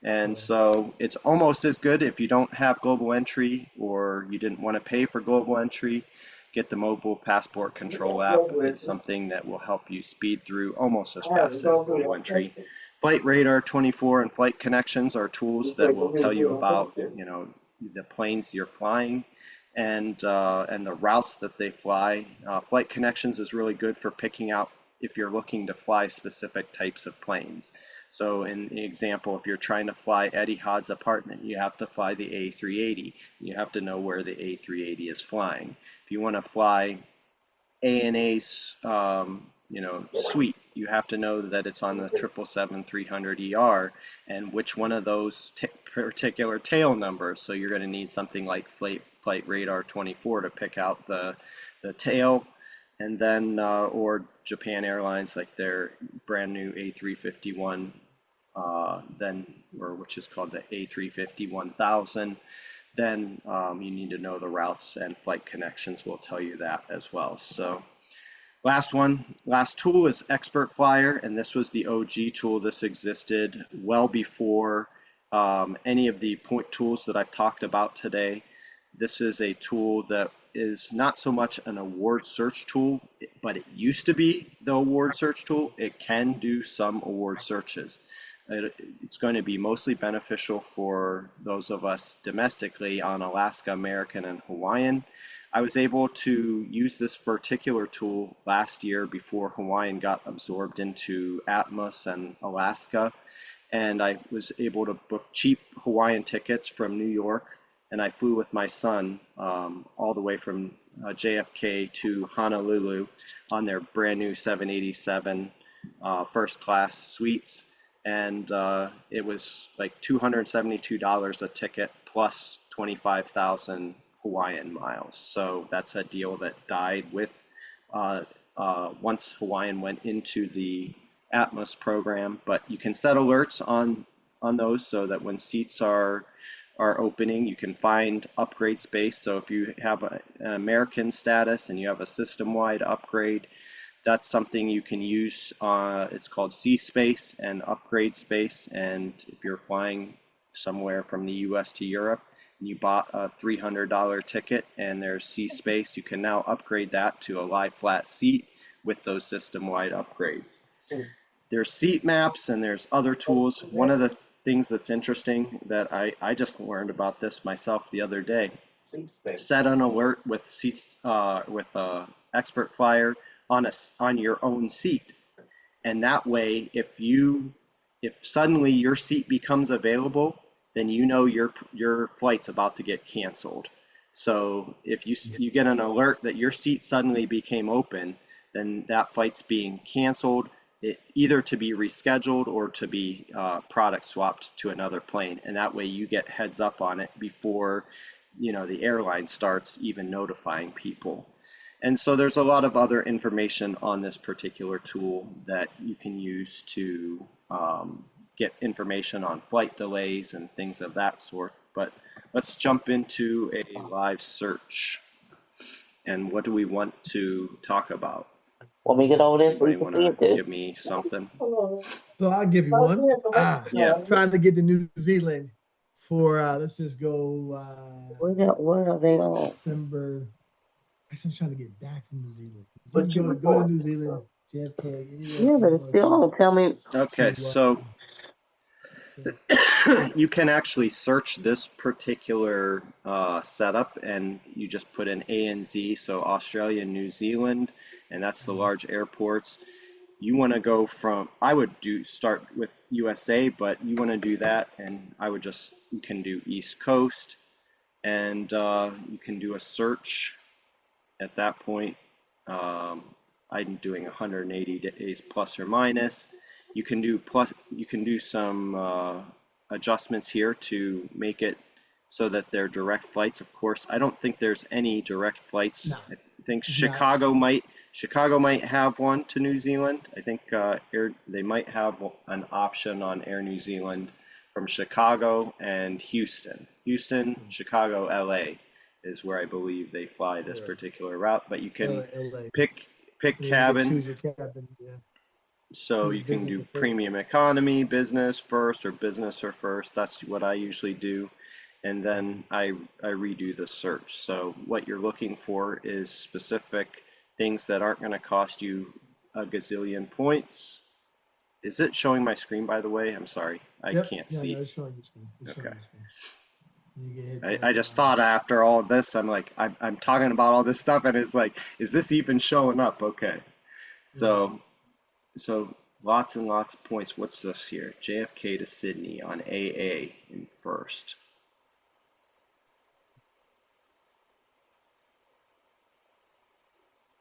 And so it's almost as good if you don't have global entry or you didn't want to pay for global entry, get the mobile passport control app. It's something that will help you speed through almost as fast as global entry. Flight Radar 24 and Flight Connections are tools that will tell you about, the planes you're flying and the routes that they fly. Flight Connections is really good for picking out if you're looking to fly specific types of planes. So in the example, if you're trying to fly Etihad's apartment, you have to fly the A380. You have to know where the A380 is flying. If you want to fly ANA's suite, you have to know that it's on the 777-300ER and which one of those particular tail numbers. So you're going to need something like Flight Radar 24 to pick out the tail, and then or Japan Airlines, like their brand new A350-1000, which is called the A350-1000. Then you need to know the routes, and Flight Connections will tell you that as well. So last tool is Expert Flyer, and this was the OG tool. This existed well before any of the point tools that I've talked about today. This is a tool that is not so much an award search tool, but it used to be the award search tool. It can do some award searches. It's going to be mostly beneficial for those of us domestically on Alaska, American, and Hawaiian. I was able to use this particular tool last year before Hawaiian got absorbed into Atmos and Alaska, and I was able to book cheap Hawaiian tickets from New York, and I flew with my son all the way from JFK to Honolulu on their brand new 787 first class suites. And it was like $272 a ticket plus 25,000 Hawaiian miles. So that's a deal that died with once Hawaiian went into the Atmos program. But you can set alerts on those so that when seats are opening, you can find upgrade space. So if you have an American status and you have a system-wide upgrade, that's something you can use. It's called C-Space and Upgrade Space. And if you're flying somewhere from the US to Europe and you bought a $300 ticket and there's C-Space, you can now upgrade that to a lie flat seat with those system-wide upgrades. There's seat maps and there's other tools. One of the things that's interesting that I just learned about this myself the other day, set an alert with seats with Expert Flyer on your own seat, and that way if suddenly your seat becomes available, then you know your flight's about to get canceled. So if you get an alert that your seat suddenly became open, then that flight's being canceled, either to be rescheduled or to be product swapped to another plane, and that way you get heads up on it before the airline starts even notifying people. And so there's a lot of other information on this particular tool that you can use to get information on flight delays and things of that sort. But let's jump into a live search. And what do we want to talk about? Want me to get over there so you Anybody can see want it to too? give me something? So I'll give you one. Yeah. Trying to get to New Zealand for let's just go Where are they on? December. I'm just trying to get back from New Zealand. But Just you go to New Zealand, JFK, anywhere. Yeah, but it's still on. Tell me. Okay, so you can actually search this particular setup, and you just put in ANZ, so Australia and New Zealand, and that's the large airports. You want to go from, I would start with USA, but you want to do that, and you can do East Coast, and you can do a search at that point. I'm doing 180 days plus or minus. You can do some adjustments here to make it so that they're direct flights. Of course, I don't think there's any direct flights. No, I think it's not. Chicago might have one to New Zealand. I think they might have an option on Air New Zealand from Chicago and Houston. Houston, Chicago, LA is where I believe they fly this Yeah. particular route, but you can LA. pick Yeah, you can cabin. choose your cabin. Yeah. So Choose you can business do or first. premium economy, business first, or business or first. That's what I usually do. And then I redo the search. So what you're looking for is specific things that aren't going to cost you a gazillion points. Is it showing my screen, by the way? I'm sorry, I Yep. can't Yeah, see. no, it's showing your screen. It's showing Okay. your screen. You can hit that, I just thought after all of this, I'm like, I'm talking about all this stuff, and it's like, is this even showing up? Okay. So lots and lots of points. What's this here? JFK to Sydney on AA in first.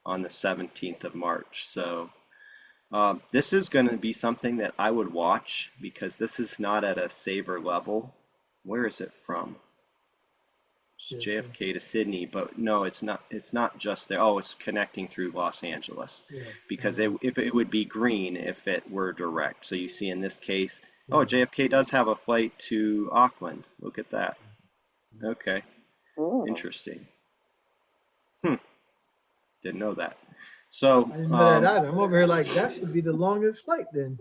On the 17th of March. So this is going to be something that I would watch because this is not at a saver level. Where is it from? It's JFK to Sydney, but no, it's not. It's not just there. Oh, it's connecting through Los Angeles, Yeah. because if it would be green if it were direct. So you see in this case, oh, JFK does have a flight to Auckland. Look at that. Okay, interesting. Didn't know that. So I didn't know that either. I'm over here like that should be the longest flight then.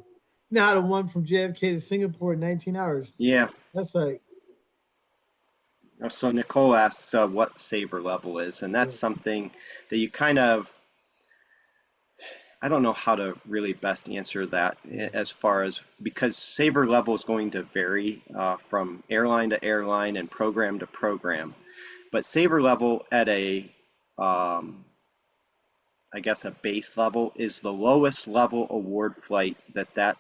You know how the one from JFK to Singapore in 19 hours. yeah. That's like So Nicole asks what saver level is, and that's something that you kind of, I don't know how to really best answer that as far as, because saver level is going to vary from airline to airline and program to program. But saver level at a, I guess a base level is the lowest level award flight that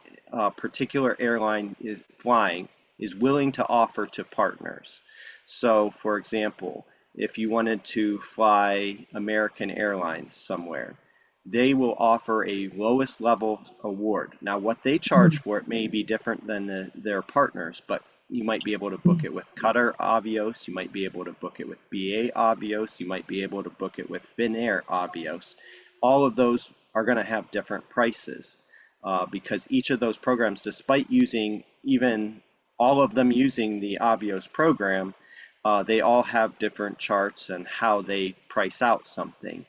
particular airline is flying is willing to offer to partners. So for example, if you wanted to fly American Airlines somewhere, they will offer a lowest level award. Now what they charge for it may be different than their partners, but you might be able to book it with Qatar Avios, you might be able to book it with BA Avios, you might be able to book it with Finnair Avios. All of those are going to have different prices because each of those programs, despite using even all of them using the Avios program, they all have different charts and how they price out something.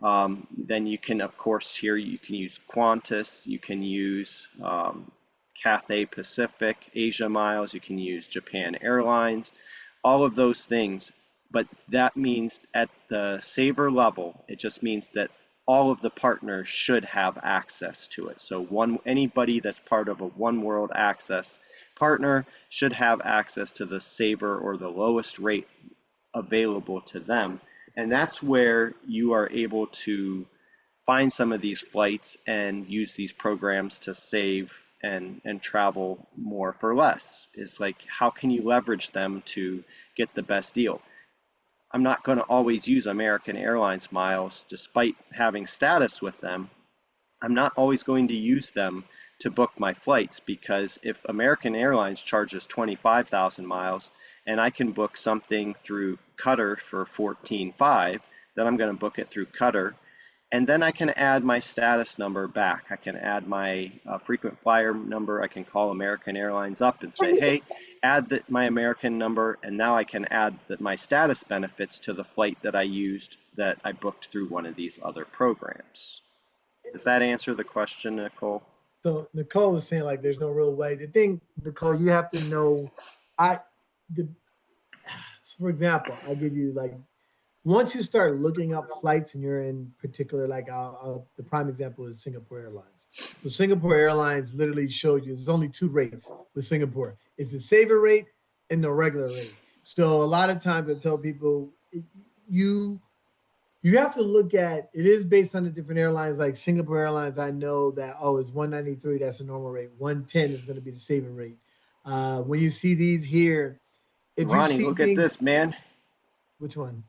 Then you can, of course, here you can use Qantas, you can use Cathay Pacific, Asia Miles, you can use Japan Airlines, all of those things. But that means at the saver level, it just means that all of the partners should have access to it. So anybody that's part of a One World Access partner should have access to the saver or the lowest rate available to them. And that's where you are able to find some of these flights and use these programs to save and travel more for less. It's like, how can you leverage them to get the best deal? I'm not going to always use American Airlines miles despite having status with them. I'm not always going to use them to book my flights, because if American Airlines charges 25,000 miles and I can book something through Qatar for 14.5, then I'm going to book it through Qatar. And then I can add my status number back. I can add my frequent flyer number. I can call American Airlines up and say, hey, add my American number, and now I can add my status benefits to the flight that I used that I booked through one of these other programs. Does that answer the question, Nicole? So Nicole was saying like there's no real way. The thing, Nicole, you have to know, for example, I'll give you like, once you start looking up flights and you're in particular, like the prime example is Singapore Airlines. So Singapore Airlines literally showed you there's only two rates with Singapore. It's the saver rate and the regular rate. So a lot of times I tell people, you have to look at, it is based on the different airlines. Like Singapore Airlines, I know that, oh, it's 193, that's the normal rate. 110 is going to be the saver rate. When you see these here, if Ronnie, you see look things, at this, man. Which one?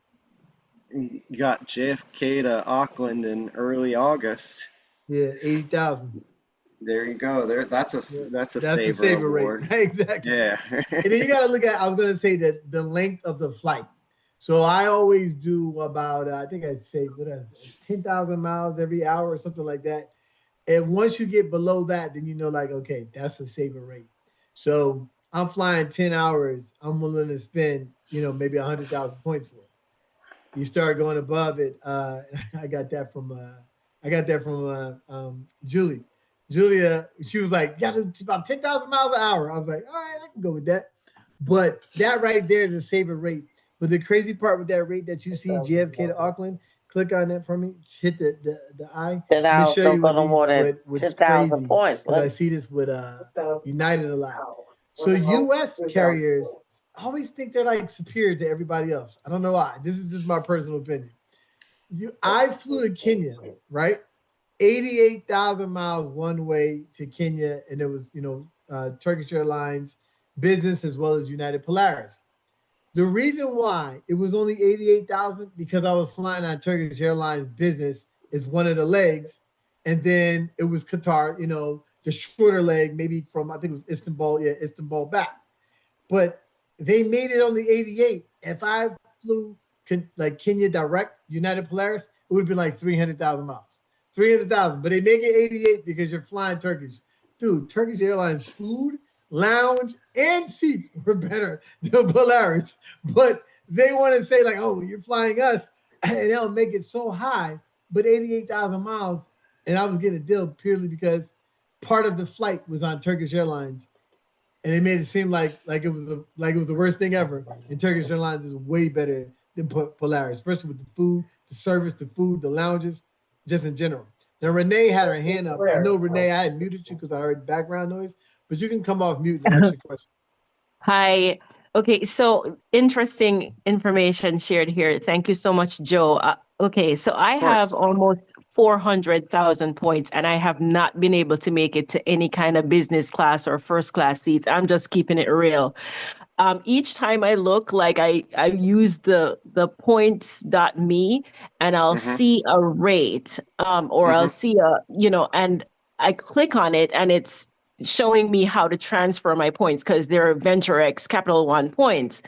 You got JFK to Auckland in early August. Yeah, 80,000. There you go. That's Yeah, a that's the saver saver rate. award. Exactly. Yeah. And then you got to look at, I was going to say that the length of the flight. So I always do about, I think I say, 10,000 miles every hour or something like that. And once you get below that, then you know, like, okay, that's a saver rate. So I'm flying 10 hours. I'm willing to spend, maybe 100,000 points for it. You start going above it. I got that from Julie. Julia, she was like, yeah, it's about 10,000 miles an hour. I was like, all right, I can go with that. But that right there is a saver rate. But the crazy part with that rate that you see, JFK to Auckland, click on that for me. Hit the eye. 10 Let me hours show don't you go no more than what's 10,000 crazy. points. Because I see this with United a lot. So US carriers always think they're like superior to everybody else. I don't know why. This is just my personal opinion. I flew to Kenya, right? 88,000 miles one way to Kenya, and it was, Turkish Airlines business as well as United Polaris. The reason why it was only 88,000 because I was flying on Turkish Airlines business is one of the legs, and then it was Qatar, the shorter leg, maybe from I think it was Istanbul back. But they made it only 88. If I flew like Kenya direct, United Polaris, it would have been like 300,000 miles. 300,000, but they make it 88 because you're flying Turkish. Dude, Turkish Airlines food, lounge, and seats were better than Polaris. But they want to say, like, oh, you're flying us, and they'll make it so high, but 88,000 miles. And I was getting a deal purely because part of the flight was on Turkish Airlines. And they made it seem like it was the worst thing ever. And Turkish Airlines is way better than Polaris, especially with the food, the service, the food, the lounges, just in general. Now Renee had her hand up. I know Renee, I had muted you because I heard background noise, but you can come off mute and ask your question. Hi. Okay, so interesting information shared here. Thank you so much, Joe. Okay, so I have almost 400,000 points, and I have not been able to make it to any kind of business class or first class seats. I'm just keeping it real. Each time I look, like I use the points.me, and I'll see a rate, or I'll see and I click on it, and it's showing me how to transfer my points because they're VentureX Capital One points.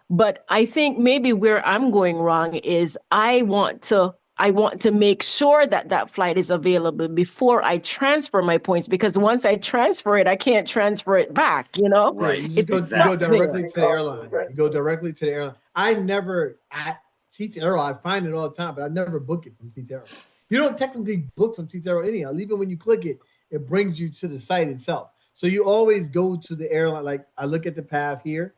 But I think maybe where I'm going wrong is I want to make sure that that flight is available before I transfer my points, because once I transfer it, I can't transfer it back, Right. You just go directly to the airline. You go directly to the airline. I never at Seats Aero, I find it all the time, but I never book it from Seats Aero. You don't technically book from Seats Aero anyhow. Even when you click it, it brings you to the site itself. So you always go to the airline. Like I look at the path here,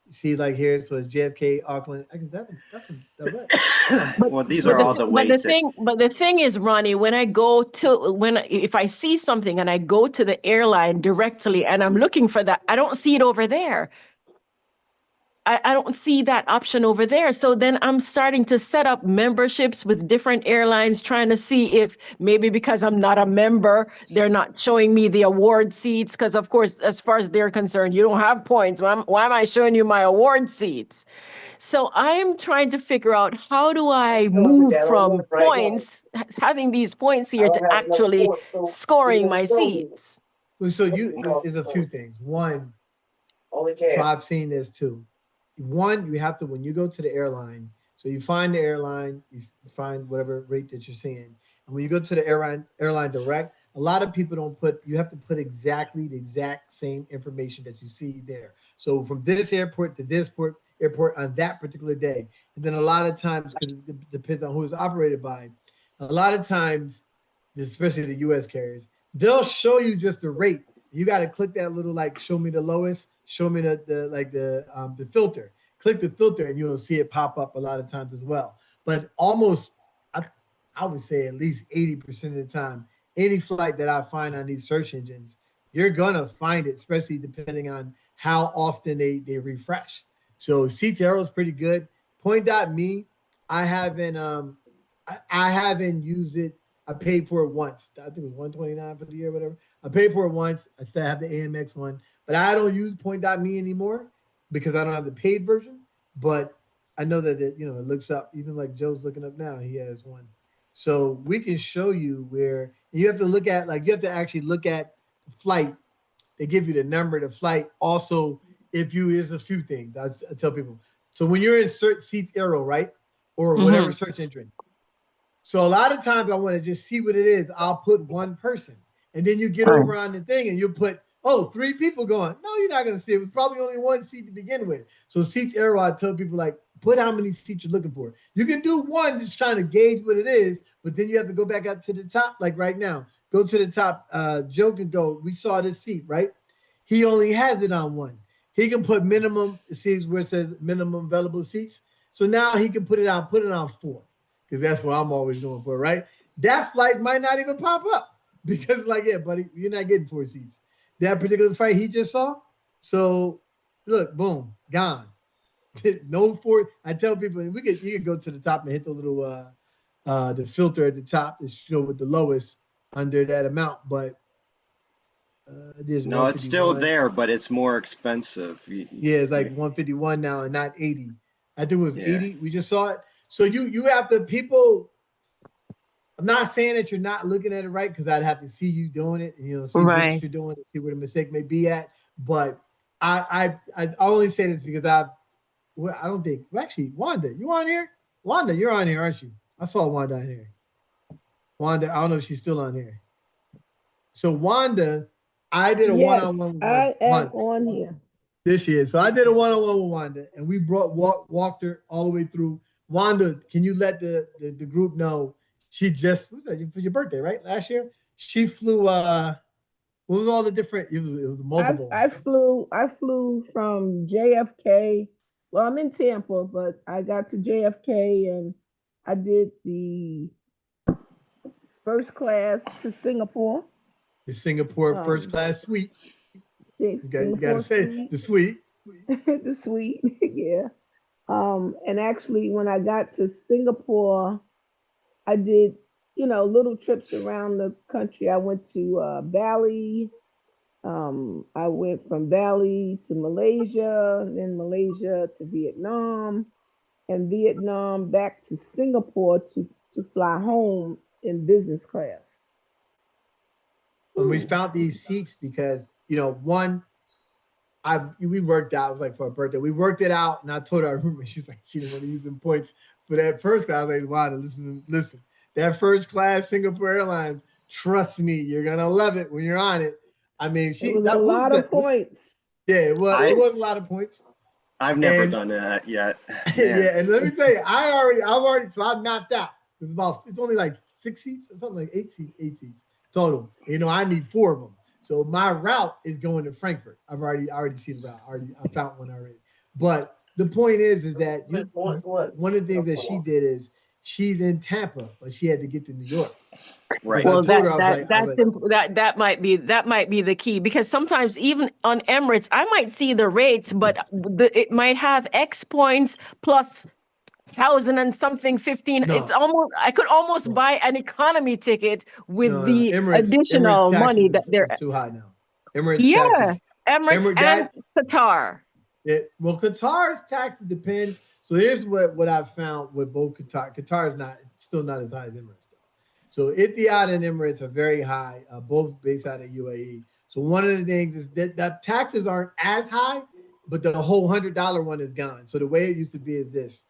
you see like here, so it's JFK, Auckland. I guess that's direct. Well, these are all the ways. But the thing is, Ronnie, if I see something and I go to the airline directly and I'm looking for that, I don't see it over there. I don't see that option over there. So then I'm starting to set up memberships with different airlines, trying to see if maybe because I'm not a member, they're not showing me the award seats. Because of course, as far as they're concerned, you don't have points. Why am I showing you my award seats? So I'm trying to figure out, how do I move from points, having these points here, to actually scoring my seats? Well, so there's a few things. One, so I've seen this too. One, you have to, when you go to the airline, so you find the airline, you find whatever rate that you're seeing. And when you go to the airline direct, a lot of people don't you have to put exactly the exact same information that you see there. So from this airport to this airport on that particular day. And then a lot of times, because it depends on who it's operated by, a lot of times, especially the US carriers, they'll show you just the rate. You got to click that little, like, show me the lowest, show me the filter. Click the filter and you'll see it pop up a lot of times as well. But almost, I would say at least 80% of the time, any flight that I find on these search engines, you're going to find it, especially depending on how often they refresh. So Seats Aero is pretty good. Point.me, I haven't used it. I paid for it once. I think it was $129 for the year, whatever. I paid for it once. I still have the AMX one, but I don't use Point.me anymore because I don't have the paid version. But I know that it, it looks up, even like Joe's looking up now, he has one. So we can show you where you have to look at, like, you have to actually look at the flight. They give you the number of the flight. Also, if you, there's a few things I tell people. So when you're in search seats arrow, right? Or whatever search engine. So a lot of times I want to just see what it is. I'll put one person. And then you get over on the thing and you put, oh, 3 people going. No, you're not going to see it. It was probably only one seat to begin with. So seats arrow, I tell people, like, put how many seats you're looking for. You can do one just trying to gauge what it is, but then you have to go back up to the top, like right now. Go to the top. Joe can go. We saw this seat, right? He only has it on one. He can put minimum, see where it says minimum available seats. So now he can put it on 4, because that's what I'm always going for, right? That flight might not even pop up because, like, yeah, buddy, you're not getting 4 seats. That particular flight he just saw. So look, boom, gone. No 4. I tell people you can go to the top and hit the little the filter at the top is show with the lowest under that amount, but there's No, it's still there, but it's more expensive. Yeah, it's like 151 now and not 80. I think it was 80. We just saw it. So you have to, people, I'm not saying that you're not looking at it right, because I'd have to see you doing it and see what you're doing and see where the mistake may be at. But I only say this because I don't think, well, actually, Wanda, you on here? Wanda, you're on here, aren't you? I saw Wanda on here. Wanda, I don't know if she's still on here. So Wanda, I did a one-on-one with I am Wanda on here. this year. So I did a one-on-one with Wanda, and we walked her all the way through. Wanda, can you let the group know she just, what was that, for your birthday, right? Last year? She flew, what was all the different, it was multiple. I flew from JFK. Well, I'm in Tampa, but I got to JFK and I did the first class to Singapore. The Singapore first class suite. You got to say the suite. The suite, yeah. And actually, when I got to Singapore, I did, little trips around the country. I went to Bali. I went from Bali to Malaysia, then Malaysia to Vietnam, and Vietnam back to Singapore to fly home in business class. And we found these seats because, one, we worked out, it was like for a birthday. We worked it out, and I told her, I remember, she's like, she didn't want to use them points for that first class. I was like, Wanda, listen, that first class Singapore Airlines, trust me, you're going to love it when you're on it. I mean, it was a lot of points. Yeah, it was a lot of points. I've never done that yet. Yeah, and let me tell you, I've already, so I mapped out. It's only like 6 seats or something, like 8 seats total. I need 4 of them. So my route is going to Frankfurt. I've already seen the route. I found one already. But the point is that one of the things that she did is she's in Tampa, but she had to get to New York. Right. Well, that might be the key, because sometimes even on Emirates, I might see the rates, but it might have X points plus 1,000 and something 15. No. It's almost, I could almost buy an economy ticket with Emirates, additional Emirates money that they're too high now. Emirates taxes. And Qatar. Well, Qatar's taxes depends. So here's what I've found with both Qatar. Qatar is still not as high as Emirates though. So Etihad and Emirates are very high, both based out of UAE. So one of the things is that taxes aren't as high, but the whole $100 one is gone. So the way it used to be is this: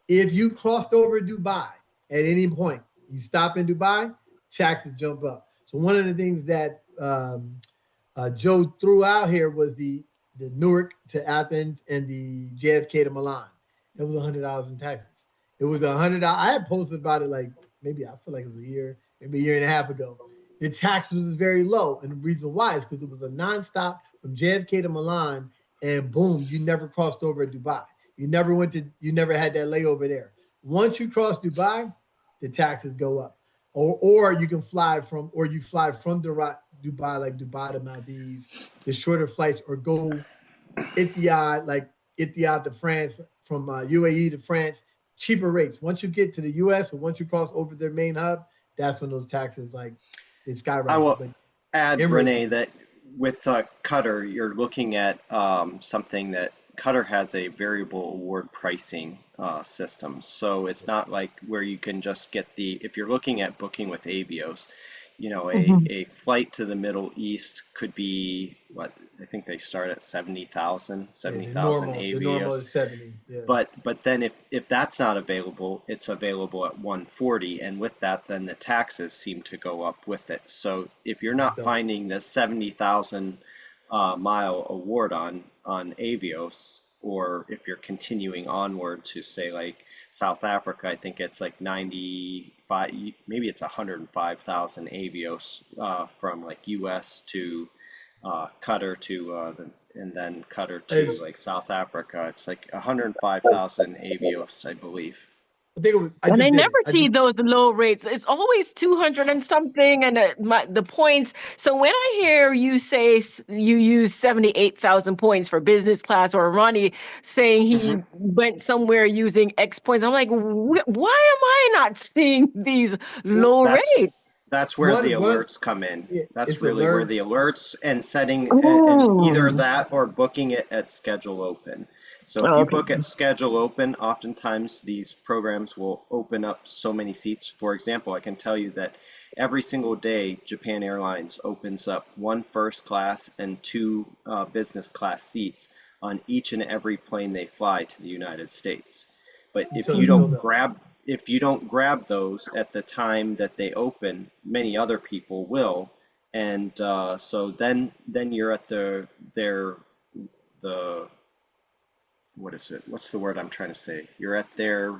if you crossed over Dubai at any point, you stop in Dubai, taxes jump up. So one of the things that Joe threw out here was the Newark to Athens and the JFK to Milan. It was $100 in taxes. It was $100. I had posted about it I feel like it was maybe a year and a half ago. The tax was very low, and the reason why is because it was a nonstop from JFK to Milan, and boom, you never crossed over at Dubai. You never had that layover there. Once you cross Dubai, the taxes go up. Or you can fly from Dubai, like Dubai to Maldives, the shorter flights, or go Etihad to France, from UAE to France, cheaper rates. Once you get to the US or once you cross over their main hub, that's when those taxes they skyrocket. I will add, Renee, that with Qatar, you're looking at something that Qatar has a variable award pricing system. So it's not like where you can just get if you're looking at booking with Avios, you know, Mhm. a flight to the Middle East could be what I think they start at 70,000 Yeah, 70,000 the normal Avios. is 70. Yeah. But then if that's not available, it's available at 140, and with that, then the taxes seem to go up with it. So if you're It's not double. finding the 70,000 mile award on Avios, or if you're continuing onward to say like South Africa, I think it's like 95, maybe it's 105,000 Avios from like US to Qatar to and then Qatar to As like South Africa. It's like 105,000 Avios, I believe. I think I And I just did never it. see those low rates. It's always 200 and something, and the points. So when I hear you say you use 78,000 points for business class, or Ronnie saying he went somewhere using X points, I'm like, why am I not seeing these low That's rates? that's where the One, alerts come in. yeah, That's it's really where the alerts. alerts and setting and either Oh, that or booking it at schedule open. So if you okay. book at schedule open, oftentimes these programs will open up so many seats. For example, I can tell you that every single day, Japan Airlines opens up 1 first class and 2 business class seats on each and every plane they fly to the United States. But Until it's filled up. if you don't grab those at the time that they open, many other people will, and so then you're at the what is it? What's the word I'm trying to say? You're at their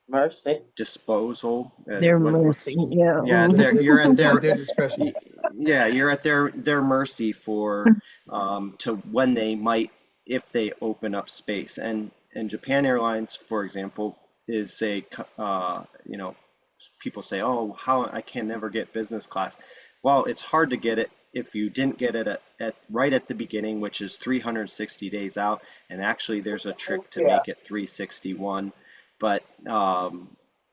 Mercy. disposal. They're What's mercy. Yeah. yeah, you're at Yeah, their their discretion. yeah, you're at their mercy for to when they might, if they open up space. And Japan Airlines, for example, is you know, people say, oh, how I can never get business class. Well, it's hard to get it if you didn't get it at right at the beginning, which is 360 days out. And actually, there's a trick to Yeah. make it 361. But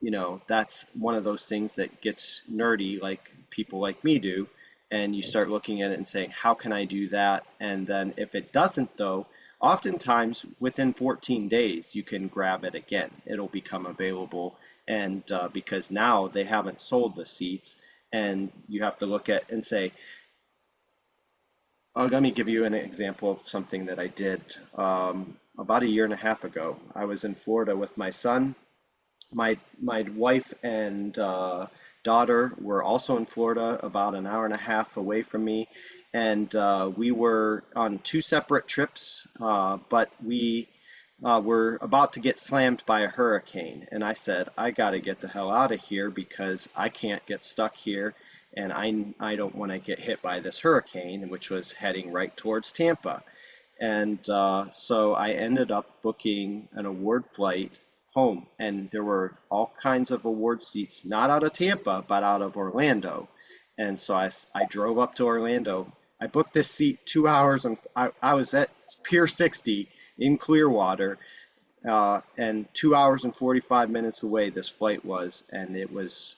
you know, that's one of those things that gets nerdy, like people like me do. And you start looking at it and saying, how can I do that? And then if it doesn't, though, oftentimes within 14 days, you can grab it again. It'll become available. And because now they haven't sold the seats, and you have to look at and say, oh, let me give you an example of something that I did about a year and a half ago. I was in Florida with my son. My wife and daughter were also in Florida, about an hour and a half away from me, and we were on 2 separate trips, but we were about to get slammed by a hurricane. And I said, I got to get the hell out of here because I can't get stuck here, and I don't want to get hit by this hurricane, which was heading right towards Tampa. And so I ended up booking an award flight home, and there were all kinds of award seats, not out of Tampa, but out of Orlando. And so I drove up to Orlando. I booked this seat 2 hours, and I was at Pier 60 in Clearwater, and 2 hours and 45 minutes away this flight was, and it was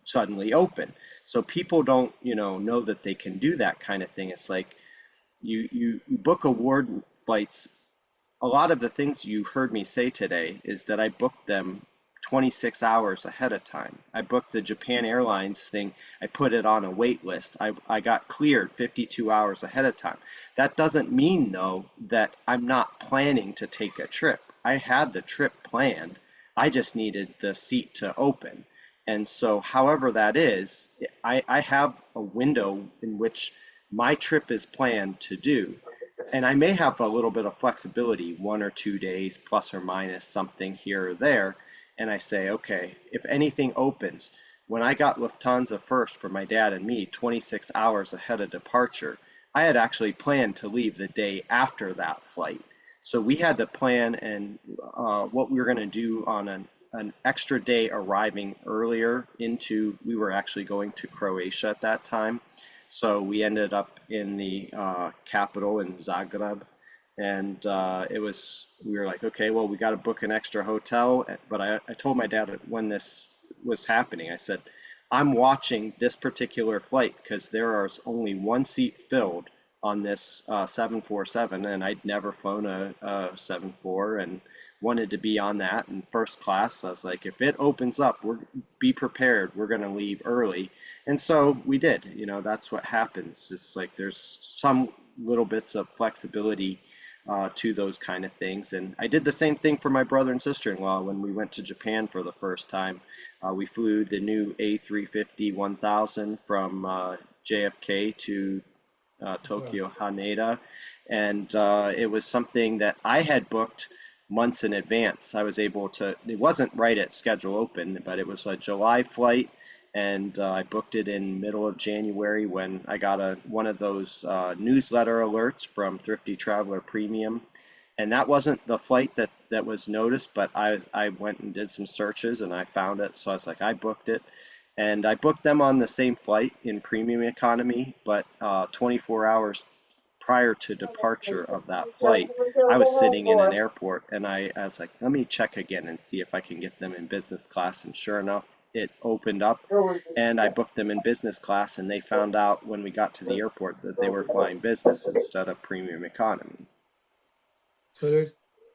suddenly open. So people don't, you know that they can do that kind of thing. It's like you book award flights. A lot of the things you heard me say today is that I booked them 26 hours ahead of time. I booked the Japan Airlines thing. I put it on a wait list. I got cleared 52 hours ahead of time. That doesn't mean, though, that I'm not planning to take a trip. I had the trip planned. I just needed the seat to open. And so, however that is, I have a window in which my trip is planned to do. And I may have a little bit of flexibility, 1 or 2 days plus or minus something here or there. And I say, okay, if anything opens, when I got Lufthansa first for my dad and me, 26 hours ahead of departure, I had actually planned to leave the day after that flight. So we had to plan and what we were going to do on an extra day arriving earlier we were actually going to Croatia at that time. So we ended up in the capital in Zagreb, and we were like, okay, well, we got to book an extra hotel. But I told my dad when this was happening, I said, I'm watching this particular flight because there is only 1 seat filled on this 747, and I'd never flown a 74 and wanted to be on that in first class. I was like, if it opens up, be prepared. We're going to leave early. And so we did. You know, that's what happens. It's like there's some little bits of flexibility to those kind of things. And I did the same thing for my brother and sister-in-law when we went to Japan for the first time. We flew the new A350-1000 from JFK to Tokyo Haneda, and it was something that I had booked months in advance. I was able to, it wasn't right at schedule open, but it was a July flight, and I booked it in middle of January when I got one of those newsletter alerts from Thrifty Traveler Premium. And that wasn't the flight that was noticed, but I went and did some searches and I found it. So I was like, I booked it. And I booked them on the same flight in premium economy, but 24 hours prior to departure of that flight, I was sitting in an airport and I was like, let me check again and see if I can get them in business class. And sure enough, it opened up and I booked them in business class, and they found out when we got to the airport that they were flying business instead of premium economy. So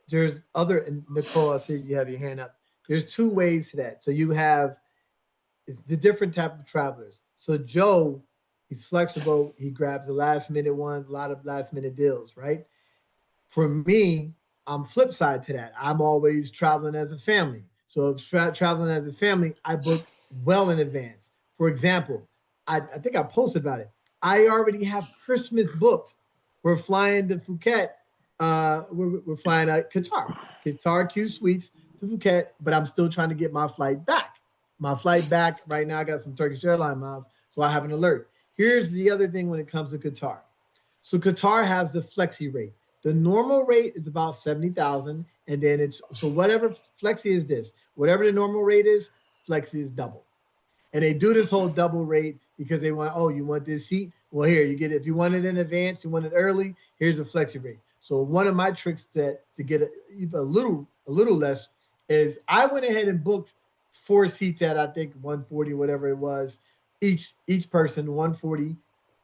there's other, and Nicole, I see you have your hand up. There's two ways to that. So you have the different type of travelers. So Joe, he's flexible. He grabs the last minute ones, a lot of last minute deals, right? For me, I'm flip side to that. I'm always traveling as a family. So if traveling as a family, I book well in advance. For example, I think I posted about it. I already have Christmas booked. We're flying to Phuket. We're flying at Qatar Q Suites to Phuket, but I'm still trying to get my flight back. My flight back right now, I got some Turkish airline miles, so I have an alert. Here's the other thing when it comes to Qatar. So Qatar has the flexi rate. The normal rate is about 70,000, and then it's, so whatever flexi is this, whatever the normal rate is, flexi is double. And they do this whole double rate because they want, oh, you want this seat? Well, here, you get it. If you want it in advance, you want it early, here's the flexi rate. So one of my tricks to get a little less is I went ahead and booked 4 seats at, I think, 140, whatever it was, each person, 140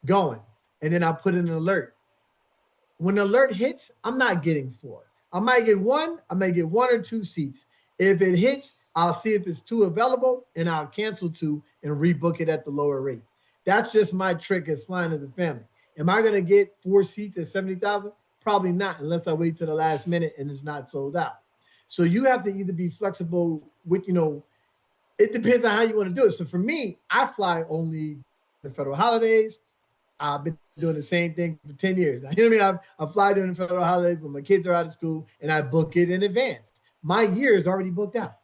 going. And then I put in an alert. When the alert hits, I'm not getting 4. I might get 1, I may get 1 or 2 seats. If it hits, I'll see if it's 2 available and I'll cancel 2 and rebook it at the lower rate. That's just my trick as flying as a family. Am I gonna get 4 seats at 70,000? Probably not, unless I wait to the last minute and it's not sold out. So you have to either be flexible with, you know, it depends on how you want to do it. So for me, I fly only the federal holidays. I've been doing the same thing for 10 years. You know what I mean? I fly during the federal holidays when my kids are out of school, and I book it in advance. My year is already booked out.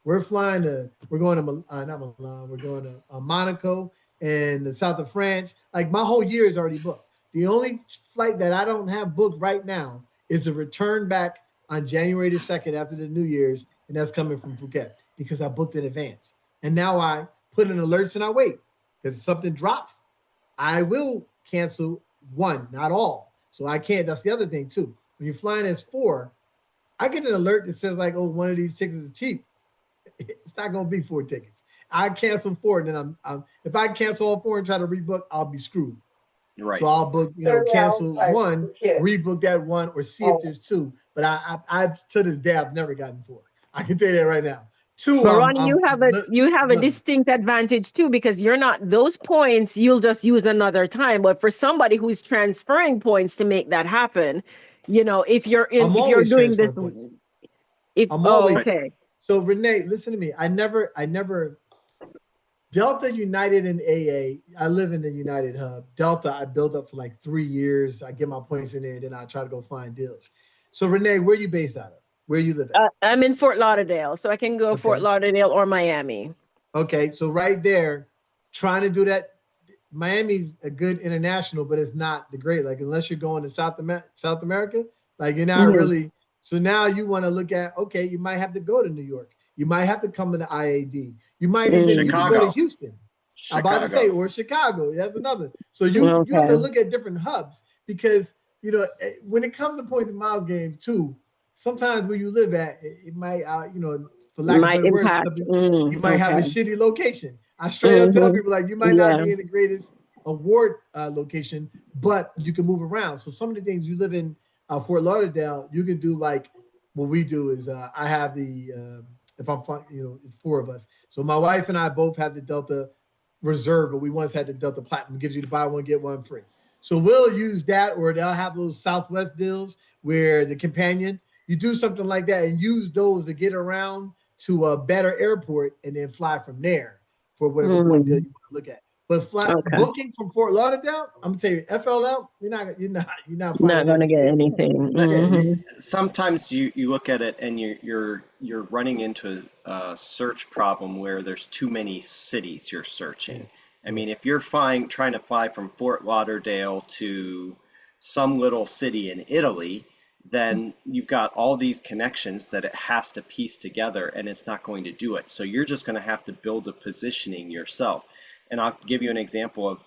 We're going to not Milan, we're going to Monaco and the south of France. Like, my whole year is already booked. The only flight that I don't have booked right now is the return back on January the 2nd after the New Year's, and that's coming from Phuket because I booked in advance. And now I put in alerts and I wait, because if something drops, I will cancel one, not all. So I can't. That's the other thing too. When you're flying as 4, I get an alert that says like, oh, one of these tickets is cheap. It's not going to be 4 tickets. I cancel 4, and then I'm if I cancel all 4 and try to rebook, I'll be screwed. Right. So I'll book, cancel 1, rebook that 1, or see if there's 2. But I've to this day, I've never gotten 4. I can tell you that right now. 2. But Ronnie, you have a distinct advantage too, because you're not, those points you'll just use another time. But for somebody who's transferring points to make that happen, if you're doing this, okay. So Renee, listen to me. I never Delta, United, and AA. I live in the United hub. Delta, I built up for like 3 years. I get my points in there, and then I try to go find deals. So Renee, where are you based out of? Where you live at? I'm in Fort Lauderdale, so I can go Fort Lauderdale or Miami. Okay, so right there, trying to do that. Miami's a good international, but it's not the great. Like, unless you're going to South America, like you're not really. So now you want to look at, okay, you might have to go to New York. You might have to come into IAD. You might even go to Houston. I'm about to say, or Chicago. That's another. So you have to look at different hubs, because when it comes to points and miles games too, sometimes where you live at, it might for lack of better words, you might have a shitty location. I straight up tell people, like, you might not be in the greatest award location, but you can move around. So some of the things you live in Fort Lauderdale, you can do like what we do is I have the if I'm fun, it's 4 of us. So my wife and I both have the Delta Reserve, but we once had the Delta Platinum. It gives you to buy one get one free. So we'll use that, or they'll have those Southwest deals where the companion, you do something like that and use those to get around to a better airport and then fly from there for whatever point deal you want to look at. But booking from Fort Lauderdale, I'm gonna tell you, FLL, you're not going to get anything. Sometimes you look at it and you're running into a search problem where there's too many cities you're searching. I mean, if you're trying to fly from Fort Lauderdale to some little city in Italy, then you've got all these connections that it has to piece together, and it's not going to do it. So you're just going to have to build a positioning yourself. And I'll give you an example of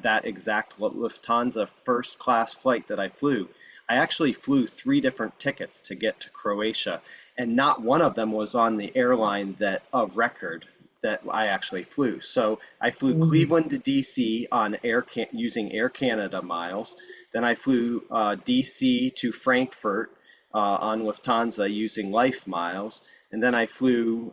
that exact Lufthansa first class flight that I flew. I actually flew 3 different tickets to get to Croatia, and not one of them was on the airline that of record that I actually flew. So I flew Cleveland to DC on using Air Canada miles. Then I flew DC to Frankfurt on Lufthansa using Life miles. And then I flew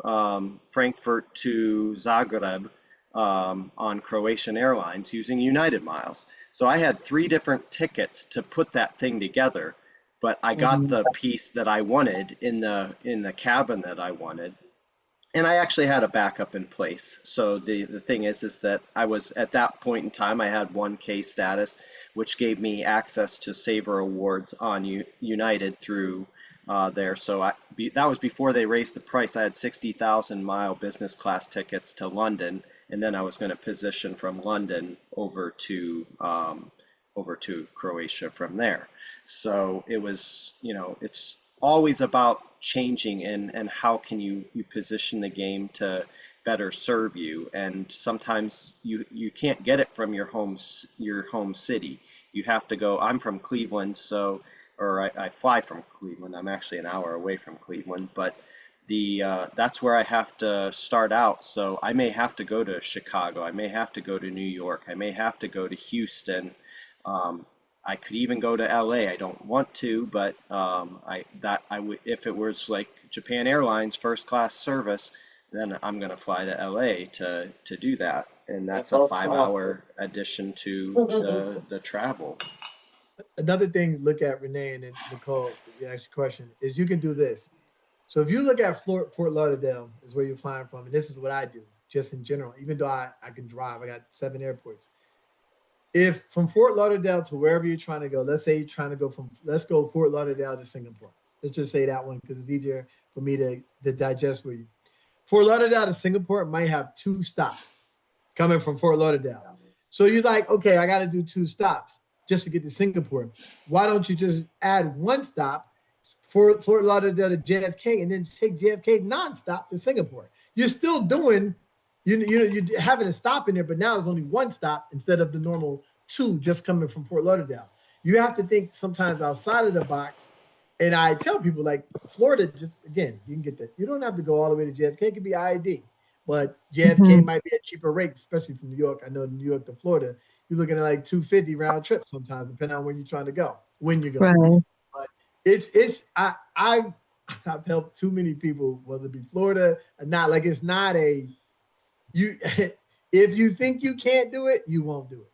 Frankfurt to Zagreb on Croatian Airlines using United miles. So I had 3 different tickets to put that thing together, but I got the piece that I wanted in the cabin that I wanted. And I actually had a backup in place. So the thing is that I was, at that point in time, I had 1K status, which gave me access to Saver Awards on United through there. So that was before they raised the price. I had 60,000 mile business class tickets to London, and then I was going to position from London over to Croatia from there. So it was, it's always about changing and how can you position the game to better serve you. And sometimes you can't get it from your home city. You have to go. I'm from Cleveland, I fly from Cleveland. I'm actually an hour away from Cleveland, but that's where I have to start out. So I may have to go to Chicago. I may have to go to New York. I may have to go to Houston. I could even go to LA. I don't want to, but I would, if it was like Japan Airlines first class service, then I'm going to fly to LA to do that, and that's a 5-hour addition to the travel. Another thing, look at Renee and then Nicole. You ask your question is you can do this. So if you look at Fort Lauderdale is where you're flying from, and this is what I do just in general. Even though I can drive, I got 7 airports. If from Fort Lauderdale to wherever you're trying to go, let's say you're trying to go let's go Fort Lauderdale to Singapore. Let's just say that one because it's easier for me to digest for you. Fort Lauderdale to Singapore might have 2 stops coming from Fort Lauderdale. So you're like, okay, I got to do 2 stops just to get to Singapore. Why don't you just add 1 stop for Fort Lauderdale to JFK and then take JFK nonstop to Singapore? You're still doing, you're having a stop in there, but now it's only 1 stop instead of the normal 2 just coming from Fort Lauderdale. You have to think sometimes outside of the box. And I tell people, like, Florida, just again, you can get that. You don't have to go all the way to JFK. It could be IAD, but JFK might be at cheaper rates, especially from New York. I know New York to Florida, you're looking at like $250 round trip sometimes, depending on where you're trying to go, when you go. Right. But I've helped too many people, whether it be Florida or not. Like, it's not if you think you can't do it, you won't do it.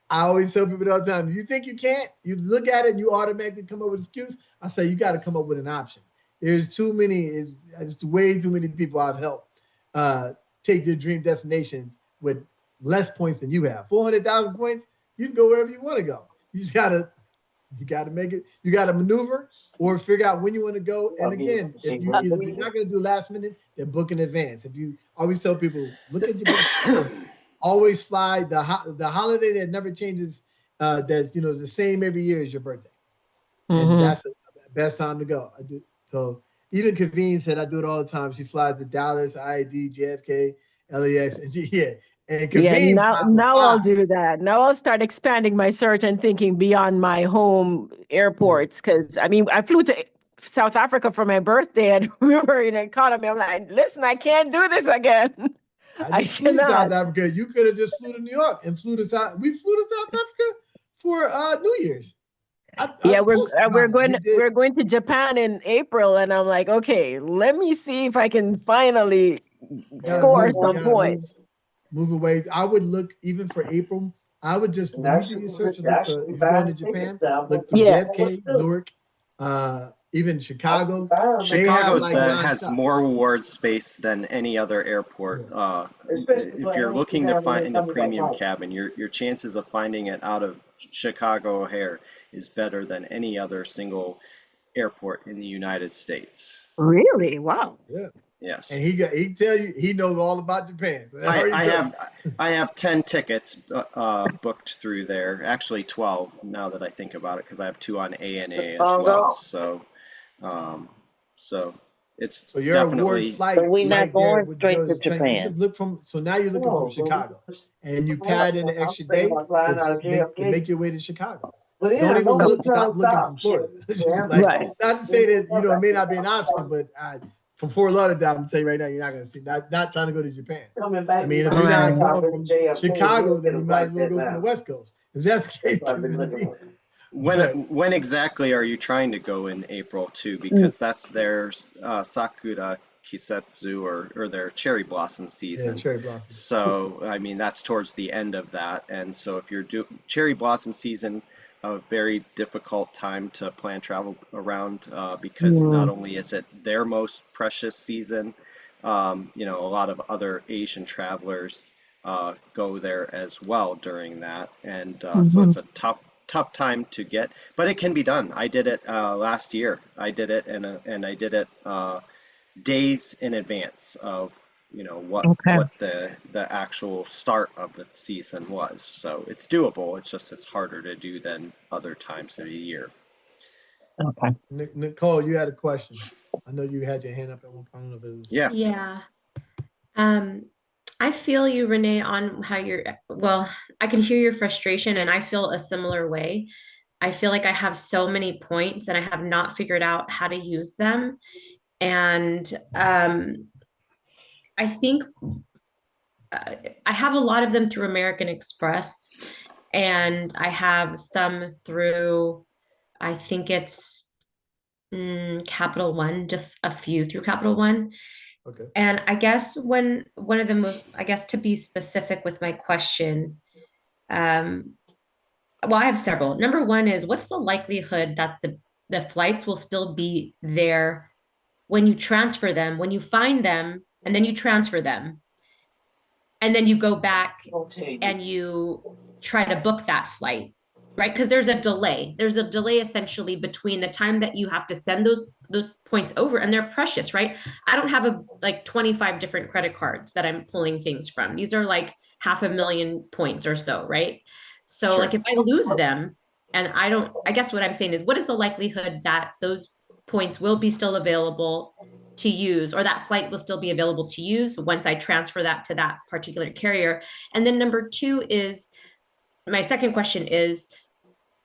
I always tell people all the time, you think you can't, you look at it and you automatically come up with an excuse. I say, you got to come up with an option. There's it's way too many people I've helped take their dream destinations with less points than you have. 400,000 points, you can go wherever you want to go. You just got to make it, you got to maneuver or figure out when you want to go. And again, if you're not going to do last minute, then book in advance. If you always tell people, look at your always fly the holiday that never changes. That's the same every year as your birthday, and that's the best time to go. I do so. Even Kaveen said I do it all the time. She flies to Dallas, IAD, JFK, LAX, and And Kaveen now I'll do that. Now I'll start expanding my search and thinking beyond my home airports. Because I flew to South Africa for my birthday, and we were in economy. I'm like, listen, I can't do this again. I just flew to South cannot. Africa. You could have just flew to New York and flew to South. We flew to South Africa for New Year's. I Yeah, posted we're about it. going We did. we're going to Japan in April, and I'm like, okay, let me see if I can finally Gotta score move. some You gotta points. move away. I would look even for April. I would just when you do your search, look for if you're going to Japan, look through Yeah. JFK, Newark, even Chicago. They have Chicago's like has nonstop. more award space than any other airport. If you're looking to find a premium cabin, your chances of finding it out of Chicago O'Hare is better than any other single airport in the United States. Really? Wow. Yeah. Yes. And he tell you he knows all about Japan. So I have 10 tickets booked through there. Actually 12 now that I think about it, because I have 2 on ANA as well. So it's so your definitely award flight So we not right there going with straight Joe's to training. You Japan. just look from so now you're looking from Chicago and you pad in the extra day to make your way to Chicago. Don't even stop looking from Florida. Just like Right. not to say that it may not be an option, but from Fort Lauderdale, I'm saying right now, you're not going to see. Not trying to go to Japan. I mean, if you're not going from Chicago, then you might as well go from the West Coast. If that's the case, 'cause it's easy. when exactly are you trying to go in April too? Because that's their Sakura Kisetsu or their cherry blossom season. Yeah, cherry blossom. So I mean that's towards the end of that, and so if you're cherry blossom season, a very difficult time to plan travel around because not only is it their most precious season, you know, a lot of other Asian travelers go there as well during that, and so it's a tough time to get, but it can be done. I did it last year. I did it and I did it days in advance of what the actual start of the season was. So it's doable. It's harder to do than other times of the year. Okay. Nicole, you had a question. I know you had your hand up at one point. I don't know if it was... Yeah. I feel you, Renee, on how I can hear your frustration, and I feel a similar way. I feel like I have so many points and I have not figured out how to use them. And I think I have a lot of them through American Express, and I have some through, I think it's Capital One, just a few through Capital One. Okay. And I guess one of the most, I guess to be specific with my question, well, I have several. Number one is, what's the likelihood that the flights will still be there when you transfer them, when you find them, and then you transfer them, and then you go back and you try to book that flight, right? Because there's a delay. There's a delay essentially between the time that you have to send those points over, and they're precious, right? I don't have like 25 different credit cards that I'm pulling things from. These are like 500,000 points or so, right? So Sure. like if I lose them and I guess what I'm saying is, what is the likelihood that those points will be still available to use, or that flight will still be available to use once I transfer that to that particular carrier? And then number two is, my second question is,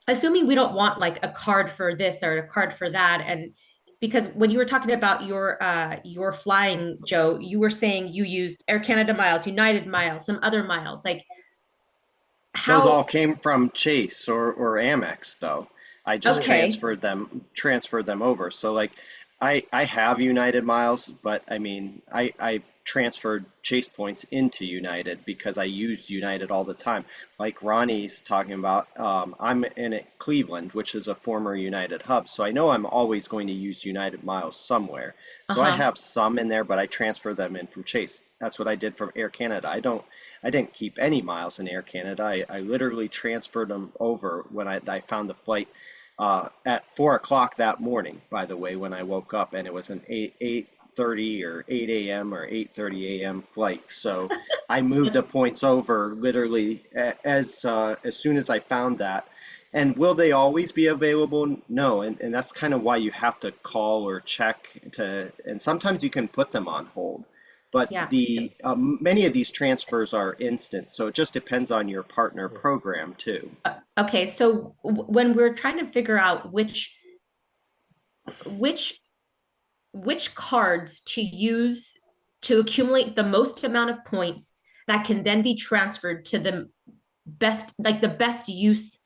assuming we don't want like a card for this or a card for that, and because when you were talking about your flying, Joe, you were saying you used Air Canada miles, United miles, some other miles. Like those all came from Chase or Amex, though. I just transferred them over. So like I have United miles, but I mean I transferred Chase points into United because I used United all the time. Like Ronnie's talking about, I'm in Cleveland, which is a former United hub, so I know I'm always going to use United miles somewhere. So I have some in there, but I transfer them in from Chase. That's what I did from Air Canada. I didn't keep any miles in Air Canada. I literally transferred them over when I found the flight at 4 o'clock that morning, by the way, when I woke up, and it was an 8:30 or 8 a.m. or 8:30 a.m. flight. So I moved the points over literally as soon as I found that. And will they always be available? No, and that's kind of why you have to call or check and sometimes you can put them on hold. But the many of these transfers are instant, so it just depends on your partner program too. Okay, so when we're trying to figure out which cards to use to accumulate the most amount of points that can then be transferred to the best, like the best use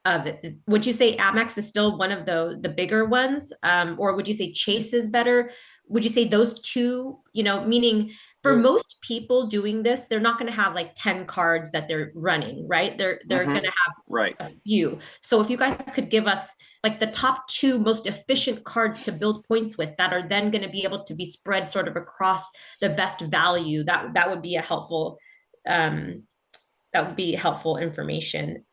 of it. Would you say Amex is still one of the bigger ones? Or would you say Chase is better? Would you say those two, meaning for Yeah. most people doing this, they're not going to have like 10 cards that they're running, right? They're going to have Right. a few. So if you guys could give us like the top 2 most efficient cards to build points with that are then going to be able to be spread sort of across the best value, that would be a helpful information.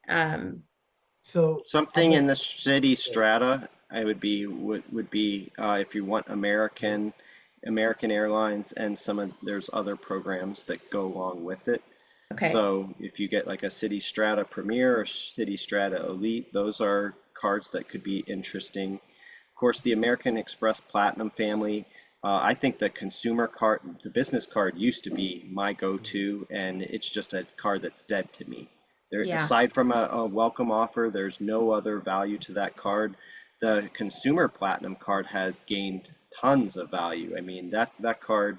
So Something in the city strata, I would be if you want American Airlines, and there's other programs that go along with it. Okay. So if you get like a City Strata Premier or City Strata Elite, those are cards that could be interesting. Of course, the American Express Platinum family, I think the consumer card, the business card used to be my go-to, and it's just a card that's dead to me. Yeah. Aside from a welcome offer, there's no other value to that card. The consumer platinum card has gained tons of value. I mean, that card,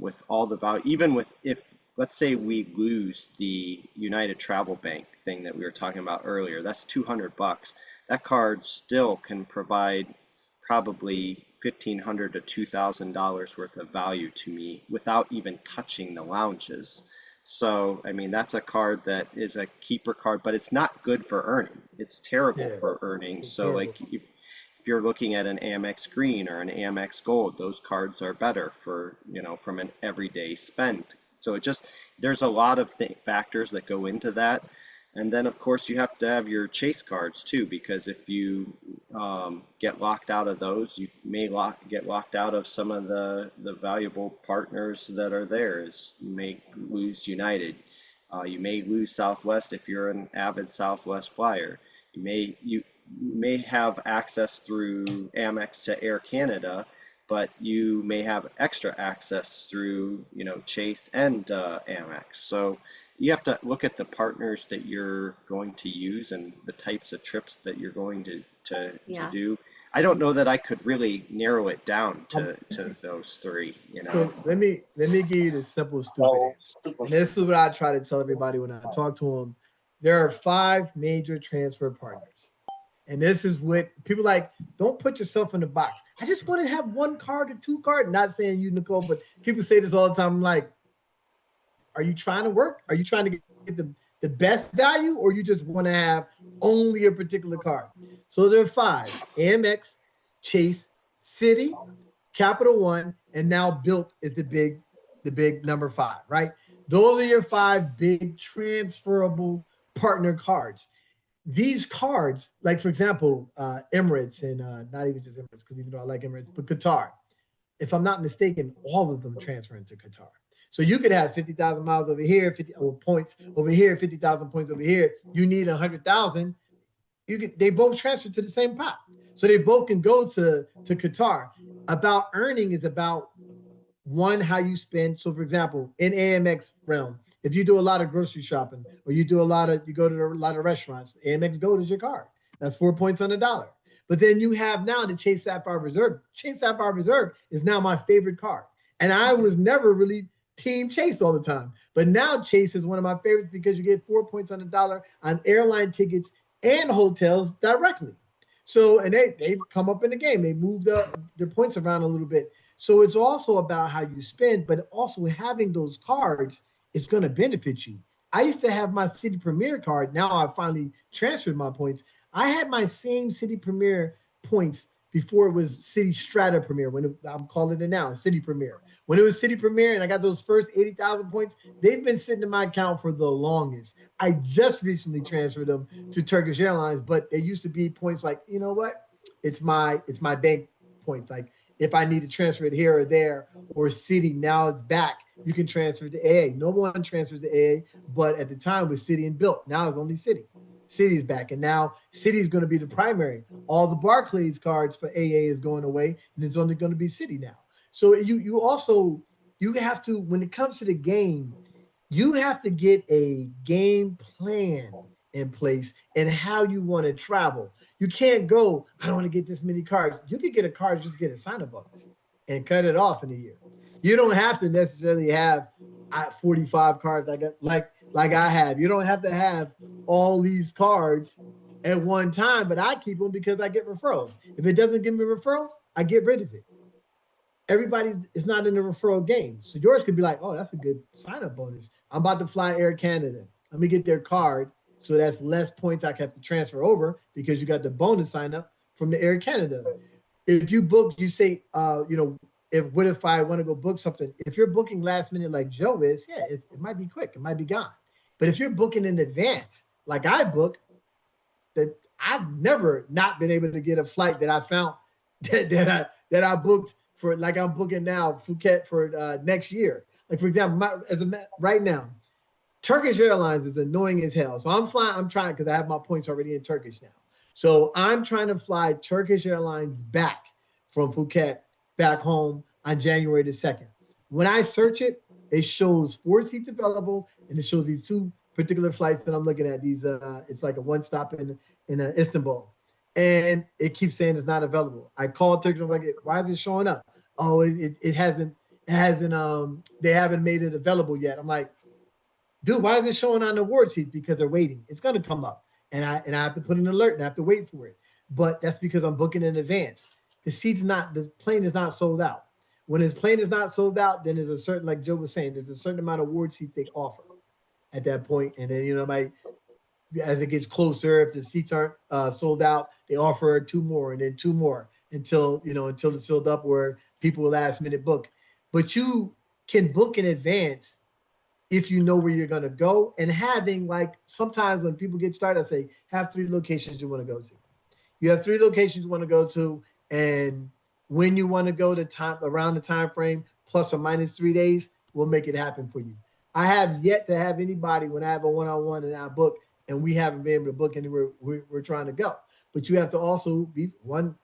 with all the value, even if let's say we lose the United Travel Bank thing that we were talking about earlier, that's $200. That card still can provide probably $1,500 to $2,000 worth of value to me without even touching the lounges. So, I mean, that's a card that is a keeper card, but it's not good for earning. It's terrible for earning. So, like, if you're looking at an Amex Green or an Amex Gold, those cards are better for, from an everyday spend. So there's a lot of factors that go into that. And then, of course, you have to have your Chase cards too, because if you get locked out of those, you may get locked out of some of the valuable partners that are there. You may lose United. You may lose Southwest if you're an avid Southwest flyer. You may have access through Amex to Air Canada, but you may have extra access through, Chase and Amex. So you have to look at the partners that you're going to use and the types of trips that you're going to do. I don't know that I could really narrow it down to those 3. So let me give you the simple, stupid answer. And this is what I try to tell everybody when I talk to them. There are 5 major transfer partners. And this is what people like, don't put yourself in the box. I just want to have 1 card or 2 cards. Not saying you, Nicole, but people say this all the time. I'm like, are you trying to work? Are you trying to get the best value, or you just want to have only a particular card? So there are 5: Amex, Chase, Citi, Capital One, and now Bilt is the big number 5, right? Those are your 5 big transferable partner cards. These cards, like for example, Emirates and not even just Emirates, because even though I like Emirates, but Qatar, if I'm not mistaken, all of them transfer into Qatar. So you could have 50,000 miles over here, 50 points over here, 50,000 points over here. You need 100,000. They both transfer to the same pot. So they both can go to Qatar. About earning is about, one, how you spend. So for example, in Amex realm, if you do a lot of grocery shopping or you go to a lot of restaurants, Amex Gold is your card. That's 4 points on the dollar. But then you have now the Chase Sapphire Reserve. Chase Sapphire Reserve is now my favorite card. And I was never really Team Chase all the time. But now Chase is one of my favorites because you get 4 points on the dollar on airline tickets and hotels directly. So, and they've come up in the game. They moved their points around a little bit. So it's also about how you spend, but also having those cards is going to benefit you. I used to have my City Premier card. Now I finally transferred my points. I had my same City Premier points before it was City Strata Premier, I'm calling it now, City Premier. When it was City Premier and I got those first 80,000 points, they've been sitting in my account for the longest. I just recently transferred them to Turkish Airlines, but they used to be points like, you know what? It's my bank points. Like if I need to transfer it here or there or City, now it's back. You can transfer it to AA. No one transfers to AA, but at the time it was City and Bilt. Now it's only City. City's back, and now City's going to be the primary. All the Barclays cards for AA is going away, and it's only going to be City now. So you have to, when it comes to the game, you have to get a game plan in place and how you want to travel. You can't go, I don't want to get this many cards. You could get a card, just get a sign-up bonus and cut it off in a year. You don't have to necessarily have 45 cards like I have. You don't have to have all these cards at one time, but I keep them because I get referrals. If it doesn't give me referrals, I get rid of it. Everybody is not in the referral game. So yours could be like, oh, that's a good sign-up bonus. I'm about to fly Air Canada. Let me get their card. So that's less points I have to transfer over because you got the bonus sign up from the Air Canada. If you book, you say, what if I want to go book something? If you're booking last minute like Joe is, yeah, it might be quick. It might be gone. But if you're booking in advance, like I book, that I've never not been able to get a flight that I found that I booked for, like I'm booking now Phuket for next year. Like for example, right now, Turkish Airlines is annoying as hell. So I'm trying because I have my points already in Turkish now. So I'm trying to fly Turkish Airlines back from Phuket back home on January the 2nd. When I search it, it shows 4 seats available, and it shows these 2 particular flights that I'm looking at. These it's like a one stop in Istanbul, and it keeps saying it's not available. I called Turkish. I'm like, why is it showing up? Oh, it hasn't. They haven't made it available yet. I'm like, dude, why is it showing on the award sheet? Because they're waiting. It's gonna come up, and I have to put an alert and I have to wait for it. But that's because I'm booking in advance. The plane is not sold out. When his plane is not sold out, then there's a certain, like Joe was saying, there's a certain amount of award seats they offer at that point. And then, as it gets closer, if the seats aren't sold out, they offer 2 more and then 2 more until it's filled up where people will last minute book. But you can book in advance if you know where you're going to go, and having, like, sometimes when people get started, I say, have 3 locations you want to go to. You have 3 locations you want to go to, and when you want to go to around the time frame, plus or minus 3 days, we'll make it happen for you. I have yet to have anybody when I have a one-on-one and I book, and we haven't been able to book anywhere we're trying to go. But you have to also be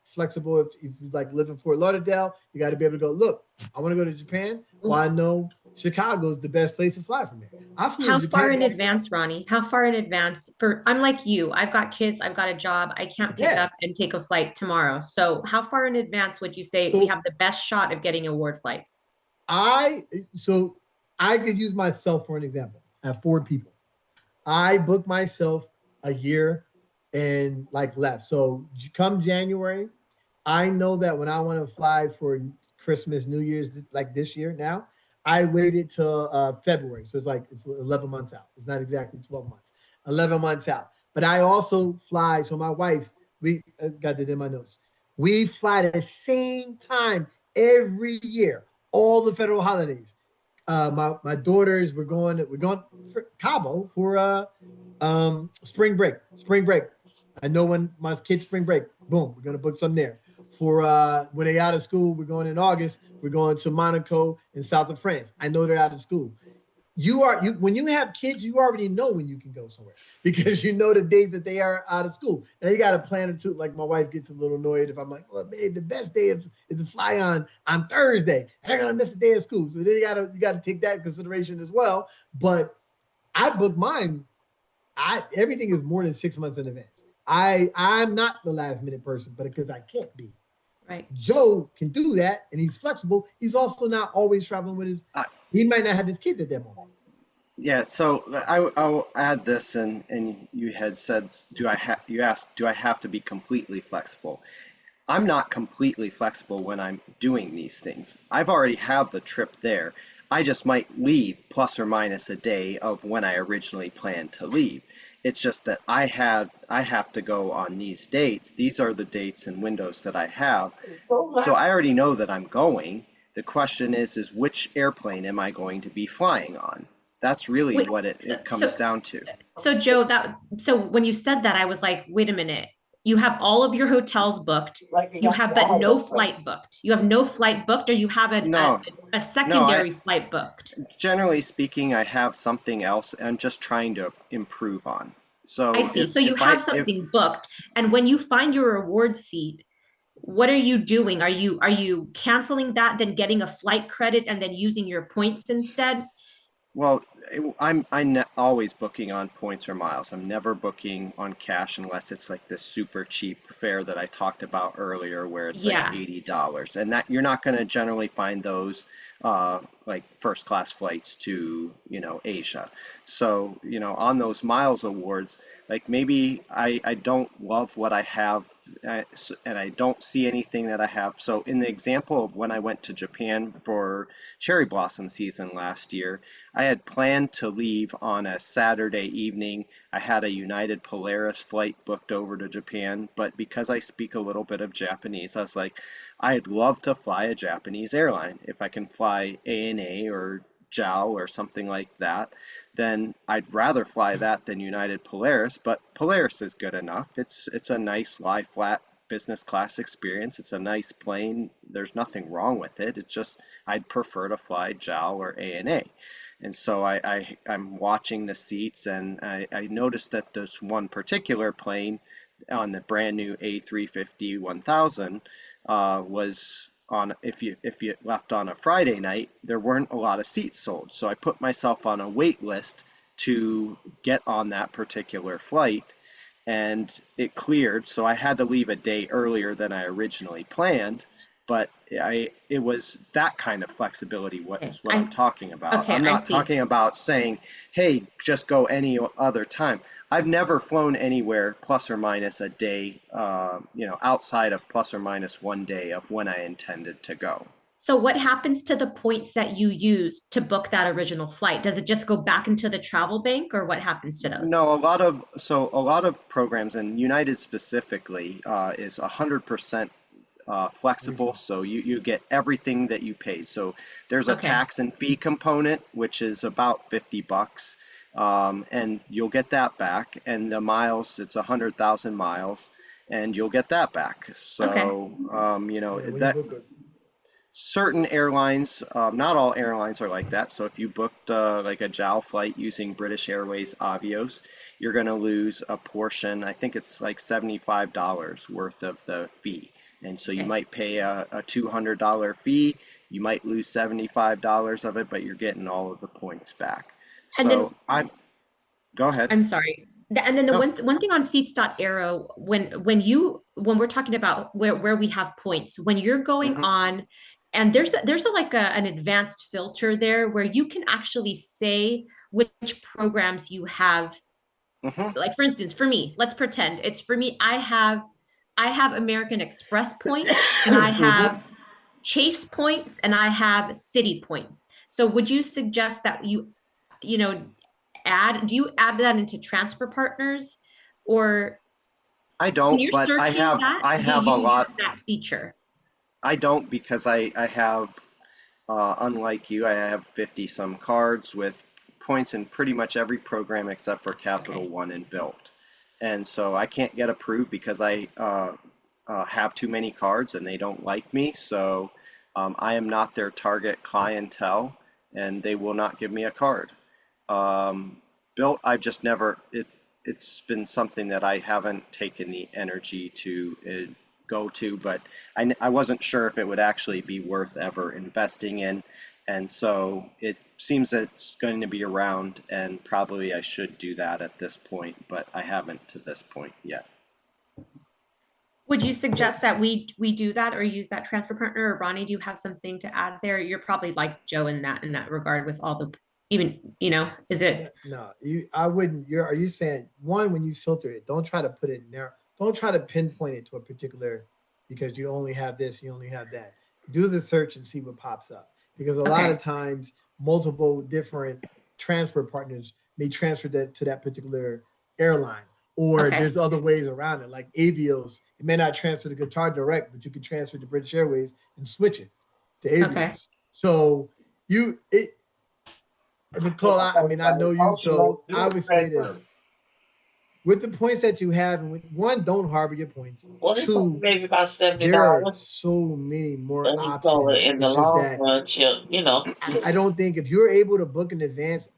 flexible. If you like live in Fort Lauderdale, you got to be able to go, look, I want to go to Japan. Well, I know Chicago is the best place to fly from there. How far in advance, Ronnie? How far in advance? I'm like you. I've got kids. I've got a job. I can't pick up and take a flight tomorrow. So how far in advance would you say we have the best shot of getting award flights? I could use myself for an example. I have 4 people. I booked myself a year and left. So come January, I know that when I want to fly for Christmas, New Year's, like this year now, I waited till February. So it's 11 months out. It's not exactly 12 months, 11 months out. But I also fly. So my wife, we got it in my notes. We fly at the same time every year, all the federal holidays. My daughters, we're going for Cabo for spring break. I know when my kids spring break, boom, we're gonna book some there. For when they out of school, we're going in August. We're going to Monaco in south of France. I know they're out of school. When you have kids, you already know when you can go somewhere because you know the days that they are out of school. Now you got to plan it too. Like my wife gets a little annoyed if I'm like, "Oh, babe, the best day is to fly on Thursday. They're gonna miss a day of school." So then you gotta take that in consideration as well. But I book mine. Everything is more than 6 months in advance. I'm not the last minute person, but because I can't be. Right. Joe can do that, and he's flexible. He's also not always traveling with his. He might not have his kids at that moment. Yeah. So I'll add this, and you had said, you asked, do I have to be completely flexible? I'm not completely flexible when I'm doing these things. I've already have the trip there. I just might leave plus or minus a day of when I originally planned to leave. It's just that I have to go on these dates. These are the dates and windows that I have. So I already know that I'm going. The question is which airplane am I going to be flying on? That's really what it comes down to. So Joe, so when you said that, I was like, wait a minute. You have all of your hotels booked. You have but no flight booked. You have no flight booked, or you have a secondary flight booked. Generally speaking, I have something else I'm just trying to improve on. So I see. So you have something booked, and when you find your award seat, what are you doing? Are you canceling that, then getting a flight credit, and then using your points instead? Well, I'm always booking on points or miles. I'm never booking on cash unless it's like this super cheap fare that I talked about earlier, where it's like $80, and that you're not going to generally find those like first class flights to, Asia. So, on those miles awards, like maybe I don't love what I have, and I don't see anything that I have. So in the example of when I went to Japan for cherry blossom season last year, I had planned to leave on a Saturday evening. I had a United Polaris flight booked over to Japan, but because I speak a little bit of Japanese, I was like, I'd love to fly a Japanese airline. If I can fly ANA or JAL or something like that, then I'd rather fly that than United Polaris, but Polaris is good enough. It's a nice lie flat business class experience. It's a nice plane. There's nothing wrong with it. It's just I'd prefer to fly JAL or ANA. And so I'm watching the seats, and I noticed that this one particular plane on the brand new A350-1000 was on, if you left on a Friday night, there weren't a lot of seats sold. So I put myself on a wait list to get on that particular flight, and it cleared. So I had to leave a day earlier than I originally planned. But it was that kind of flexibility what I'm talking about. Okay, I'm not talking about saying, hey, just go any other time. I've never flown anywhere plus or minus a day, outside of plus or minus 1 day of when I intended to go. So what happens to the points that you used to book that original flight? Does it just go back into the travel bank, or what happens to those? No, a lot of programs, and United specifically, is 100% flexible, so you get everything that you paid. So there's a tax and fee component, which is about $50, and you'll get that back. And the miles, it's 100,000 miles, and you'll get that back. So that certain airlines, not all airlines are like that. So if you booked like a JAL flight using British Airways Avios, you're going to lose a portion. I think it's like $75 worth of the fee. And so you might pay a $200 fee, you might lose $75 of it, but you're getting all of the points back. And so then, go ahead. I'm sorry. And then the one thing on Seats.aero, when we're talking about where we have points, when you're going on, and there's an advanced filter there where you can actually say which programs you have. Like, for instance, for me, let's pretend it's for me. I have American Express points, and I have Chase points, and I have City points. So would you suggest that do you add that into Transfer Partners, or I don't, but I have a lot use that feature? I don't, because I have, unlike you, I have 50 some cards with points in pretty much every program except for Capital One and Bilt. And so I can't get approved because I have too many cards and they don't like me. So I am not their target clientele, and they will not give me a card. Bilt, I've just never, it's been something that I haven't taken the energy to go to, but I wasn't sure if it would actually be worth ever investing in. And so it seems that it's going to be around, and probably I should do that at this point, but I haven't to this point yet. Would you suggest that we do that or use that Transfer Partner? Or Ronnie, do you have something to add there? You're probably like Joe in that regard with all the, even, is it? No, I wouldn't. Are you saying, one, when you filter it, don't try to put it narrow. Don't try to pinpoint it to a particular, because you only have this, you only have that. Do the search and see what pops up. Because a lot of times, multiple different transfer partners may transfer that to that particular airline, or there's other ways around it. Like Avios, it may not transfer to Qatar Direct, but you can transfer to British Airways and switch it to Avios. So Nicole, I know you, so I would say this. With the points that you have, one, don't harbor your points. Well, two, maybe about $70. There are so many more options. In the long run, I don't think if you're able to book in advance,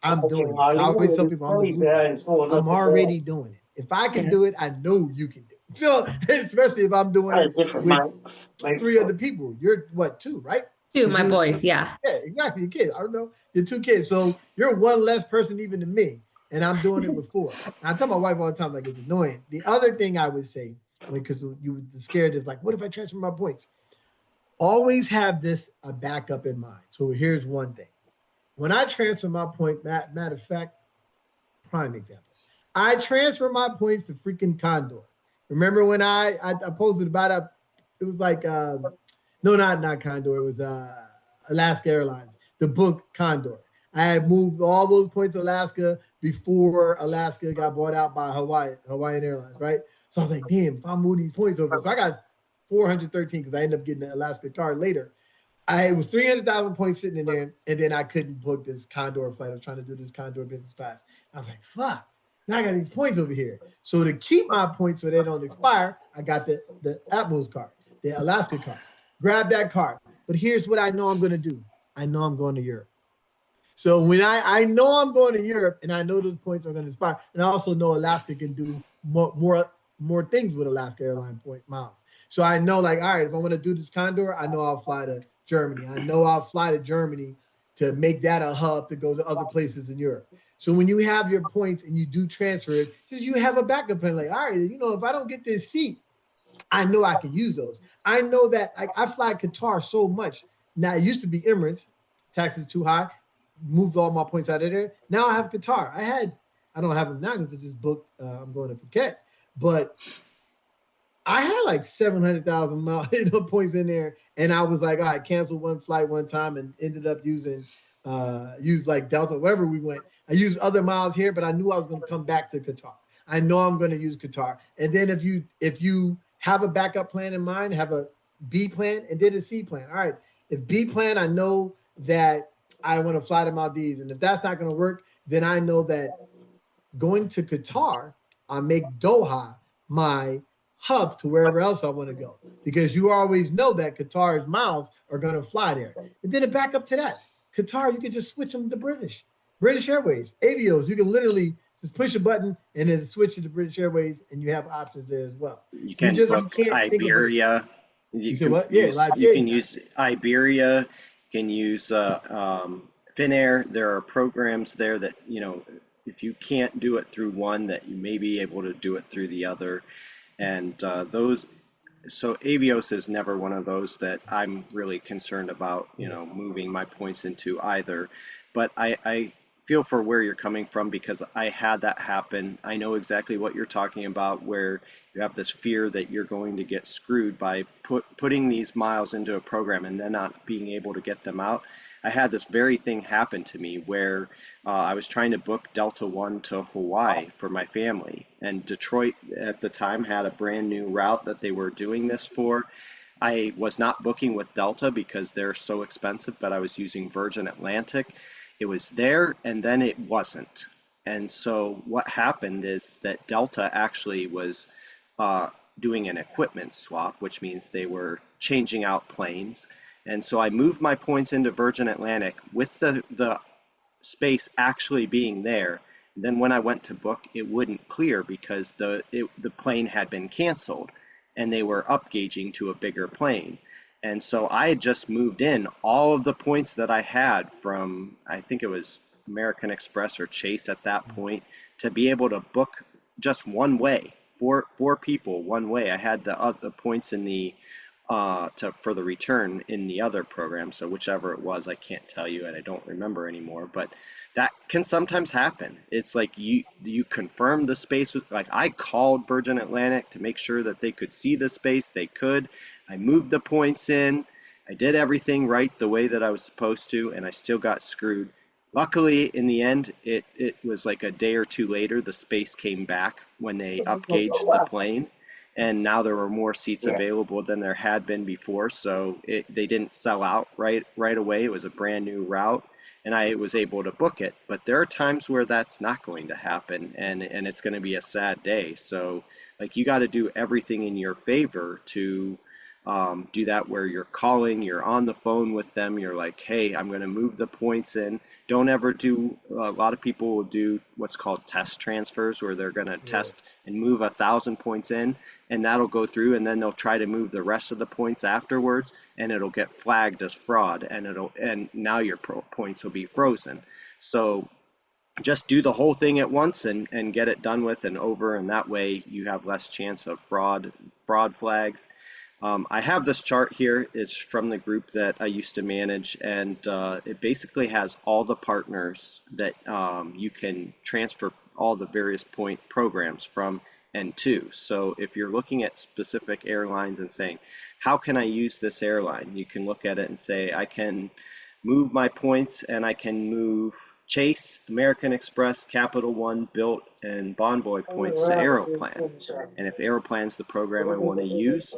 I'm doing it. I always tell people I'm already doing it. If I can do it, I know you can do it. So, especially if I'm doing it with 3 other people. You're what, 2, right? 2, my boys, yeah. Yeah, exactly. Your kids. I don't know. You're 2 kids. So you're one less person even than me. And I'm doing it with 4. I tell my wife all the time, like, it's annoying. The other thing I would say, because you were scared of, like, what if I transfer my points? always have this a backup in mind. So here's one thing. When I transfer my point, matter of fact, prime example, I transfer my points to freaking Condor. Remember when I posted about it? It was like, no, not Condor. It was Alaska Airlines, the book Condor. I had moved all those points to Alaska before Alaska got bought out by Hawaiian Airlines, right? So I was like, damn, if I move these points over. So I got 413 because I ended up getting the Alaska card later. It was 300,000 points sitting in there, and then I couldn't book this Condor flight. I was trying to do this Condor business class. I was like, fuck, now I got these points over here. So to keep my points so they don't expire, I got the Atmos card, the Alaska card. Grab that card. But here's what I know I'm going to do. I know I'm going to Europe. So when I know I'm going to Europe, and I know those points are going to expire, and I also know Alaska can do more things with Alaska airline point miles. So I know, like, all right, if I want to do this Condor, I know I'll fly to Germany. I know I'll fly to Germany to make that a hub to go to other places in Europe. So when you have your points and you do transfer it, just you have a backup plan. Like, all right, you know, if I don't get this seat, I know I can use those. I know that I fly Qatar so much. Now it used to be Emirates, taxes too high, moved all my points out of there. Now I have Qatar. I don't have them now because I just booked. I'm going to Phuket, but I had like 700,000 points in there, and I was like, all right, canceled one flight one time and ended up using like Delta wherever we went. I used other miles here, but I knew I was going to come back to Qatar. I know I'm going to use Qatar, and then if you have a backup plan in mind, have a B plan and then a C plan. All right, if B plan, I know that I want to fly to Maldives, and if that's not going to work, then I know that going to Qatar, I make Doha my hub to wherever else I want to go, because you always know that Qatar's miles are going to fly there. And then to back up to that, Qatar, you can just switch them to British Airways, Avios. You can literally just push a button and then switch to the British Airways, and you have options there as well. You can book Iberia. You can use Iberia. You can use Finnair. There are programs there that, you know, if you can't do it through one, that you may be able to do it through the other. And so Avios is never one of those that I'm really concerned about, you know, moving my points into either. But I feel for where you're coming from, because I had that happen. I know exactly what you're talking about, where you have this fear that you're going to get screwed by putting these miles into a program and then not being able to get them out. I had this very thing happen to me where I was trying to book Delta One to Hawaii for my family, and Detroit at the time had a brand new route that they were doing this for. I was not booking with Delta because they're so expensive, but I was using Virgin Atlantic. It was there and then it wasn't. And so what happened is that Delta actually was doing an equipment swap, which means they were changing out planes. And so I moved my points into Virgin Atlantic with the space actually being there. And then when I went to book, it wouldn't clear because the plane had been canceled and they were upgauging to a bigger plane. And so I had just moved in all of the points that I had from, I think it was American Express or Chase at that point, to be able to book just one way, four people one way. I had the points in the for the return in the other program. So whichever it was, I can't tell you, and I don't remember anymore. But that can sometimes happen. It's like you confirm the space with, like, I called Virgin Atlantic to make sure that they could see the space. They could. I moved the points in. I did everything right the way that I was supposed to, and I still got screwed. Luckily, in the end, it was like a day or two later, the space came back when they upgauged the plane, and now there were more seats available than there had been before. So they didn't sell out right away. It was a brand new route, and I was able to book it. But there are times where that's not going to happen, and it's going to be a sad day. So, like, you got to do everything in your favor to do that, where you're calling, you're on the phone with them, you're like, hey, I'm going to move the points in. Don't ever do, a lot of people will do what's called test transfers, where they're going to test and move 1,000 points in, and that'll go through, and then they'll try to move the rest of the points afterwards, and it'll get flagged as fraud, and now your points will be frozen. So just do the whole thing at once and get it done with and over, and that way you have less chance of fraud flags. I have this chart here. It's from the group that I used to manage, and it basically has all the partners that you can transfer all the various point programs from and to. So if you're looking at specific airlines and saying, how can I use this airline? You can look at it and say, I can move my points and I can move Chase, American Express, Capital One, Bilt, and Bonvoy points to Aeroplan. And if Aeroplan's the program I want to use,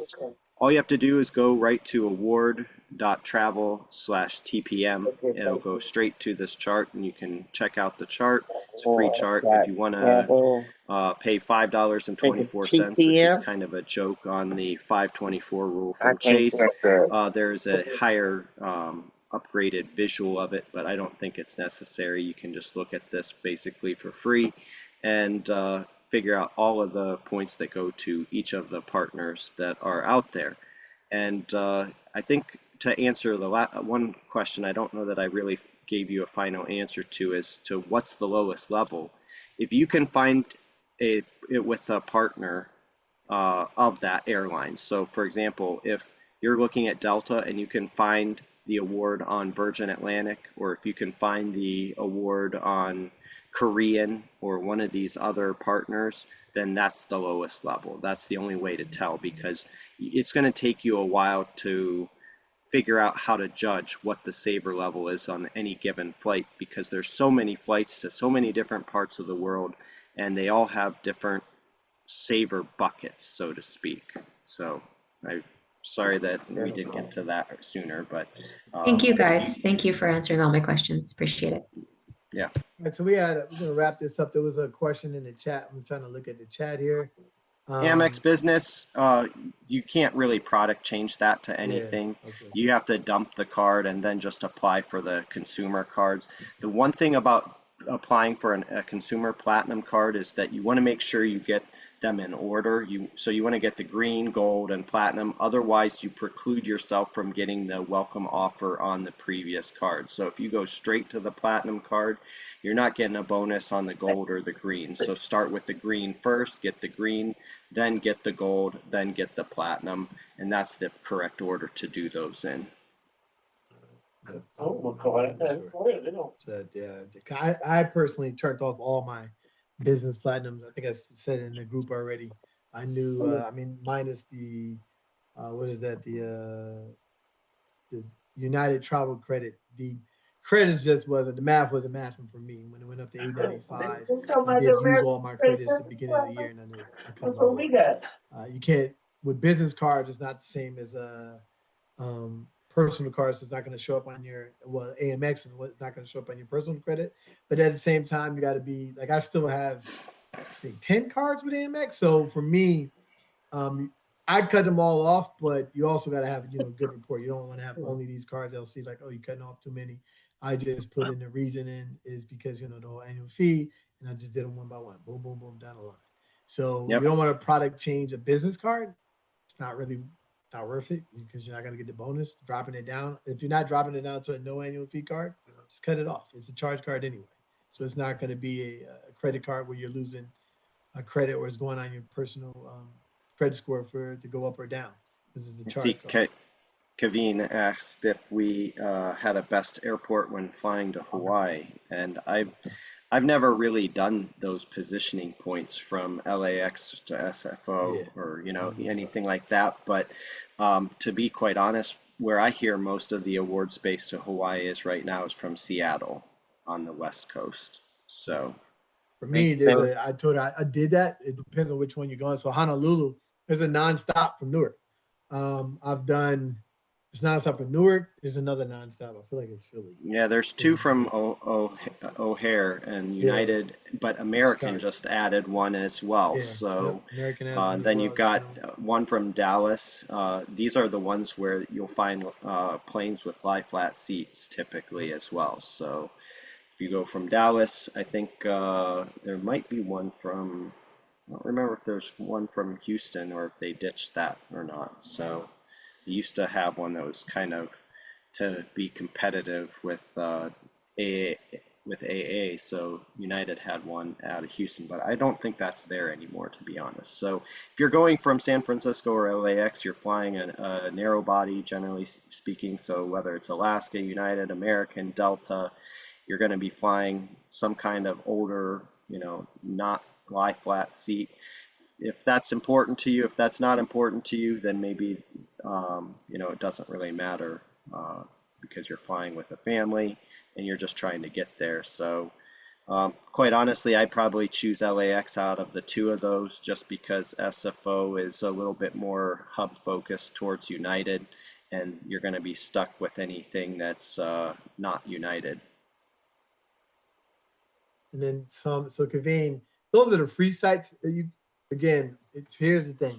all you have to do is go right to award.travel/TPM. It'll go straight to this chart, and you can check out the chart. It's a free chart. If you want to pay $5.24, which is kind of a joke on the 524 rule from Chase, there's a higher upgraded visual of it, but I don't think it's necessary. You can just look at this basically for free and figure out all of the points that go to each of the partners that are out there. And I think to answer the one question, I don't know that I really gave you a final answer to, as to what's the lowest level. If you can find it with a partner of that airline. So for example, if you're looking at Delta and you can find the award on Virgin Atlantic, or if you can find the award on Korean or one of these other partners, then that's the lowest level. That's the only way to tell, because it's going to take you a while to figure out how to judge what the saver level is on any given flight, because there's so many flights to so many different parts of the world, and they all have different saver buckets, so to speak. So I'm sorry that we didn't get to that sooner, but Thank you, guys. Thank you for answering all my questions. Appreciate it. Yeah. All right, so we're gonna wrap this up. There was a question in the chat. I'm trying to look at the chat here. Amex Business, you can't really product change that to anything. You have to dump the card and then just apply for the consumer cards. The one thing about applying for a consumer platinum card is that you want to make sure you get them in order. So you want to get the green, gold, and platinum. Otherwise, you preclude yourself from getting the welcome offer on the previous card. So if you go straight to the platinum card, you're not getting a bonus on the gold or the green. So start with the green first, get the green, then get the gold, then get the platinum, and that's the correct order to do those in. So, yeah, I personally turned off all my business platinums. I think I said it in the group already. I knew, I mean, minus the, what is that? The United Travel Credit. The credits just wasn't, the math wasn't mathing for me. When it went up to $895, I did use all my credits at the beginning of the year, and I cut them all off. You can't, with business cards, it's not the same as personal cards. So it's not going to show up on your, well, Amex is not going to show up on your personal credit. But at the same time, you got to be, like, I still have, I think, 10 cards with Amex. So for me, I cut them all off, but you also got to have, good report. You don't want to have only these cards. They'll see like, oh, you're cutting off too many. I just put in the reason in is because, the whole annual fee, and I just did them one by one. Boom, boom, boom, down the line. So you don't want to product change a business card. It's not worth it, because you're not going to get the bonus dropping it down. If you're not dropping it down to a no annual fee card, just cut it off. It's a charge card anyway. So it's not going to be a credit card where you're losing a credit or it's going on your personal credit score for it to go up or down. This is a charge card. Kaveen asked if we had a best airport when flying to Hawaii, and I've never really done those positioning points from LAX to SFO or anything like that. But to be quite honest, where I hear most of the award space to Hawaii is right now is from Seattle on the West Coast. So for me, I told her I did that. It depends on which one you're going. So Honolulu, there's a nonstop from Newark. I've done. It's nonstop from Newark. There's another nonstop. I feel like it's Philly. Yeah, there's two from O'Hare and United, but American just added one as well. Yeah, so then you've got one from Dallas. These are the ones where you'll find planes with lie flat seats typically as well. So if you go from Dallas, I think there might be one from, I don't remember if there's one from Houston or if they ditched that or not. So you used to have one that was kind of to be competitive with with AA, so United had one out of Houston, but I don't think that's there anymore, to be honest. So if you're going from San Francisco or LAX, you're flying a narrow body, generally speaking. So whether it's Alaska, United, American, Delta, you're going to be flying some kind of older, not lie flat seat. If that's important to you, if that's not important to you, then maybe, it doesn't really matter because you're flying with a family and you're just trying to get there. So quite honestly, I'd probably choose LAX out of the two of those just because SFO is a little bit more hub focused towards United, and you're going to be stuck with anything that's not United. And then so Kaveen, those are the free sites that here's the thing.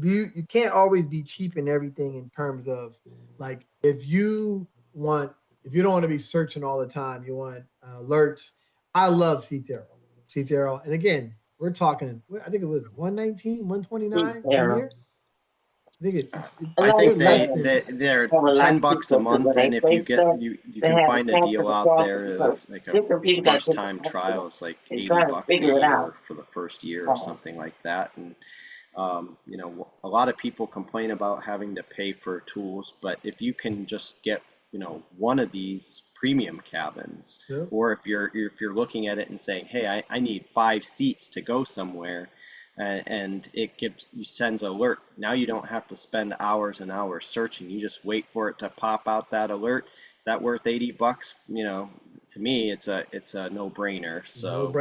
You can't always be cheap in everything in terms of like if you don't want to be searching all the time, you want alerts. I love SeatsAero. And again, we're talking, I think it was 119, 129 a year. I think they're $10 a month, and if you can find a deal out there that's like a first time trial, it's like $80 a year for the first year or something like that. And a lot of people complain about having to pay for tools, but if you can just get one of these premium cabins, or if you're looking at it and saying, hey, I need 5 seats to go somewhere, and it sends alert. Now you don't have to spend hours and hours searching. You just wait for it to pop out that alert. Is that worth $80? To me, it's a no-brainer. So,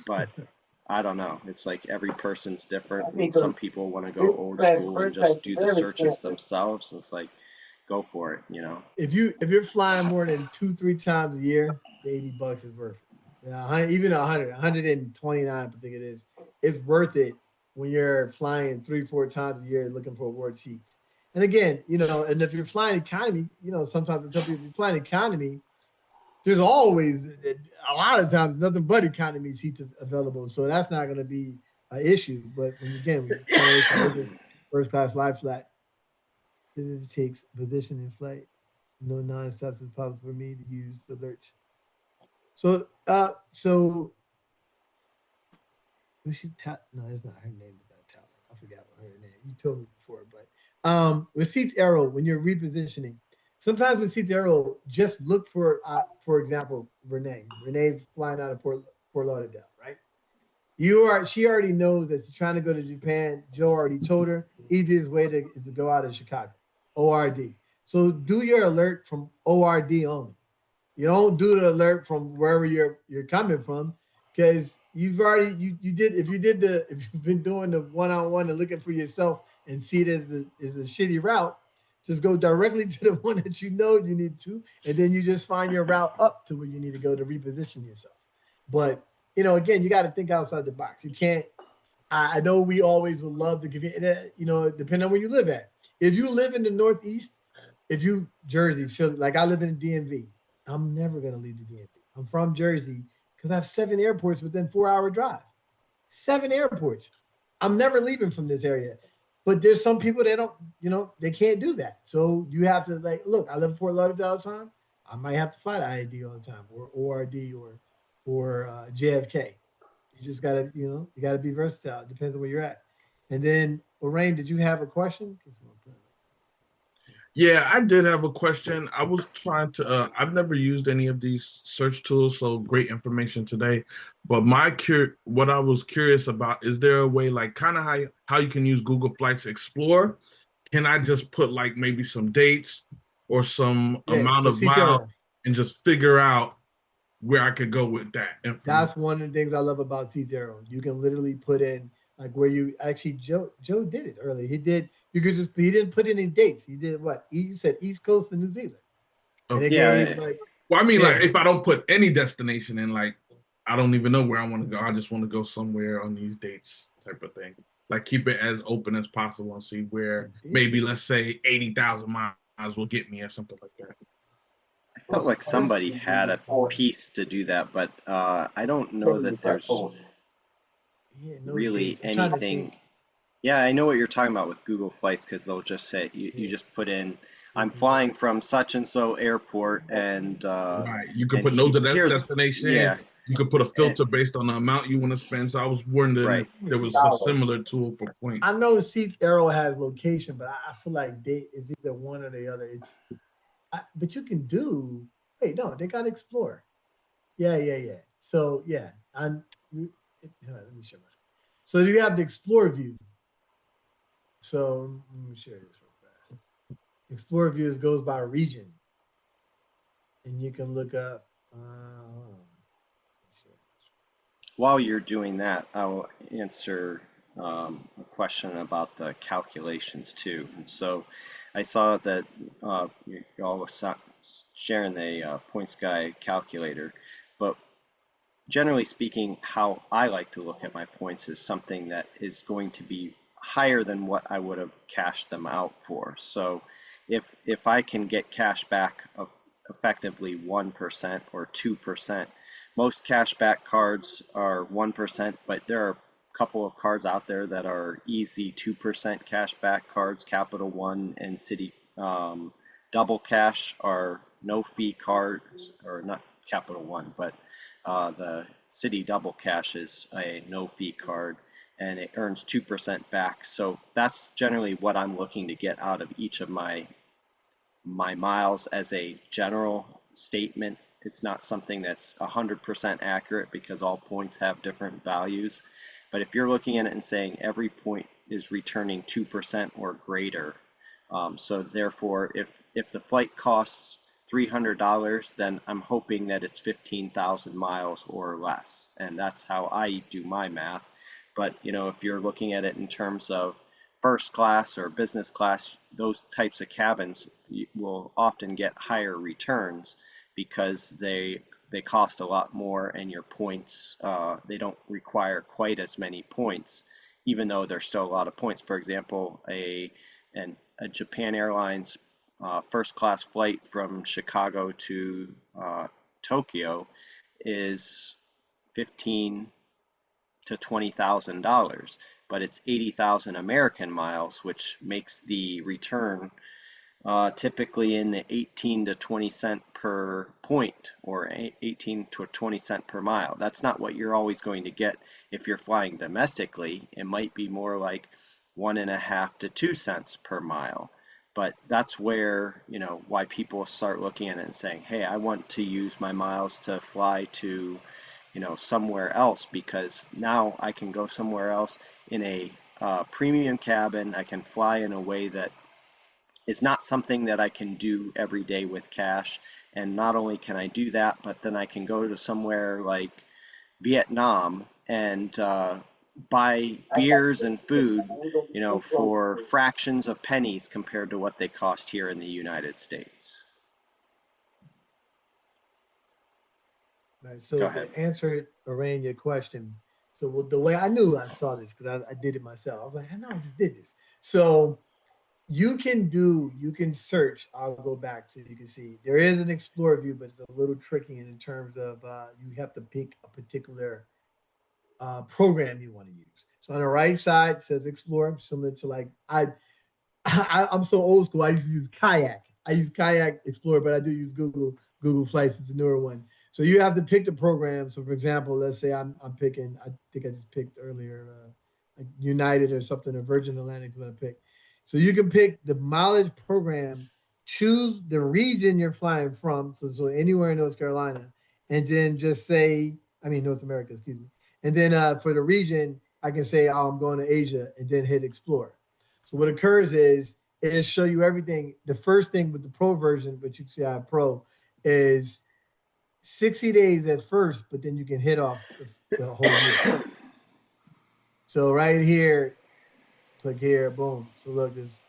but I don't know. It's like every person's different. Some people want to go old school and just do the searches themselves. It's like, go for it. If you're flying more than 2-3 times a year, the $80 is worth it. Even 129, I think it is. It's worth it when you're flying 3-4 times a year looking for award seats. And again, and if you're flying economy, sometimes I tell people if you're flying economy, there's always a lot of times nothing but economy seats available. So that's not going to be an issue. But when first class lie flat, it takes position in flight. No non-stops is possible for me to use alerts. So we should no, it's not her name. I forgot what her name. You told me before, but with SeatsAero, when you're repositioning, sometimes with SeatsAero, just look for example, Renee. Renee's flying out of Fort Lauderdale, right? She already knows that she's trying to go to Japan. Joe already told her easiest way is to go out of Chicago, ORD. So do your alert from ORD only. You don't do the alert from wherever you're coming from, because you've been doing the one-on-one and looking for yourself and see it as a shitty route, just go directly to the one that you need to, and then you just find your route up to where you need to go to reposition yourself. But again, you got to think outside the box. You can't. I know we always would love to give you, depending on where you live at. If you live in the Northeast, Jersey, Philly, like I live in the DMV. I'm never going to leave the DMV. I'm from Jersey because I have 7 airports within 4-hour drive. 7 airports. I'm never leaving from this area. But there's some people that don't, they can't do that. So you have to look, I live in Fort Lauderdale all the time. I might have to fly to IAD all the time, or ORD or JFK. You just got to, you got to be versatile. It depends on where you're at. And then, Lorraine, did you have a question? Yeah, I did have a question. I was trying to, I've never used any of these search tools, so great information today. But what I was curious about, is there a way, like kind of how you can use Google Flights Explorer? Can I just put like maybe some dates or some amount of miles and just figure out where I could go with that? That's one of the things I love about SeatsAero. You can literally put in like where you actually, Joe did it earlier. He didn't put any dates. He did what? You said East Coast of New Zealand. Okay. Well, I mean, like if I don't put any destination in, like I don't even know where I want to go. I just want to go somewhere on these dates type of thing. Like keep it as open as possible and see where maybe let's say 80,000 miles will get me or something like that. I felt like somebody had a piece to do that, but I don't know that there's really anything. Yeah, I know what you're talking about with Google Flights, because they'll just say you just put in I'm flying from such and so airport, and Right. You could and put no here's destination. yeah, You could put a filter based on the amount you want to spend. So I was wondering right. if there was a similar tool for points. I know Seats Arrow has location, but I feel like it's either one or the other. But you can do. Wait, no, they got Explore. Yeah. So yeah, let me share my. So you have the Explore view. So let me share this real fast. Explore views goes by region, and you can look up. While you're doing that, I'll answer a question about the calculations too. And so I saw that you all was sharing the Points Guy calculator, but generally speaking, how I like to look at my points is something that is going to be higher than what I would have cashed them out for. So if I can get cash back of effectively 1% or 2%, most cashback cards are 1%, but there are a couple of cards out there that are easy 2% cashback cards. Capital One and Citi Double Cash are no fee cards, or not Capital One, but the Citi Double Cash is a no fee card, and it earns 2% back. So that's generally what I'm looking to get out of each of my miles as a general statement. It's not something that's 100% accurate because all points have different values. But if you're looking at it and saying every point is returning 2% or greater, so therefore if the flight costs $300, then I'm hoping that it's 15,000 miles or less. And that's how I do my math. But if you're looking at it in terms of first class or business class, those types of cabins will often get higher returns because they cost a lot more, and your points, they don't require quite as many points, even though there's still a lot of points. For example, a Japan Airlines first class flight from Chicago to Tokyo is $15,000 to $20,000, but it's 80,000 American miles, which makes the return typically in the 18 to 20 cent per point, or 18 to 20 cent per mile. That's not what you're always going to get if you're flying domestically. It might be more like 1.5 to 2 cents per mile. But that's where, why people start looking at it and saying, hey, I want to use my miles to fly to, somewhere else, because now I can go somewhere else in a premium cabin. I can fly in a way that is not something that I can do every day with cash. And not only can I do that, but then I can go to somewhere like Vietnam and buy beers and food, for fractions of pennies compared to what they cost here in the United States. Right. So to answer, Lorraine, your question. So the way I knew I saw this, because I did it myself. I was like, I know I just did this. So you can search. I'll go back so you can see. There is an Explore view, but it's a little tricky in terms of you have to pick a particular program you want to use. So on the right side it says Explore, similar to like I'm so old school. I used to use Kayak. I use Kayak Explorer, but I do use Google Flights. It's a newer one. So you have to pick the program. So for example, let's say I'm picking. I think I just picked earlier, like United or something, or Virgin Atlantic is what I picked. So you can pick the mileage program, choose the region you're flying from. So anywhere in North Carolina, and then just say, North America, excuse me. And then for the region, I can say, I'm going to Asia, and then hit Explore. So what occurs is it'll show you everything. The first thing with the Pro version, but you can see I have Pro, is 60 days at first, but then you can hit off the whole year. So right here, click here, boom. So look, there's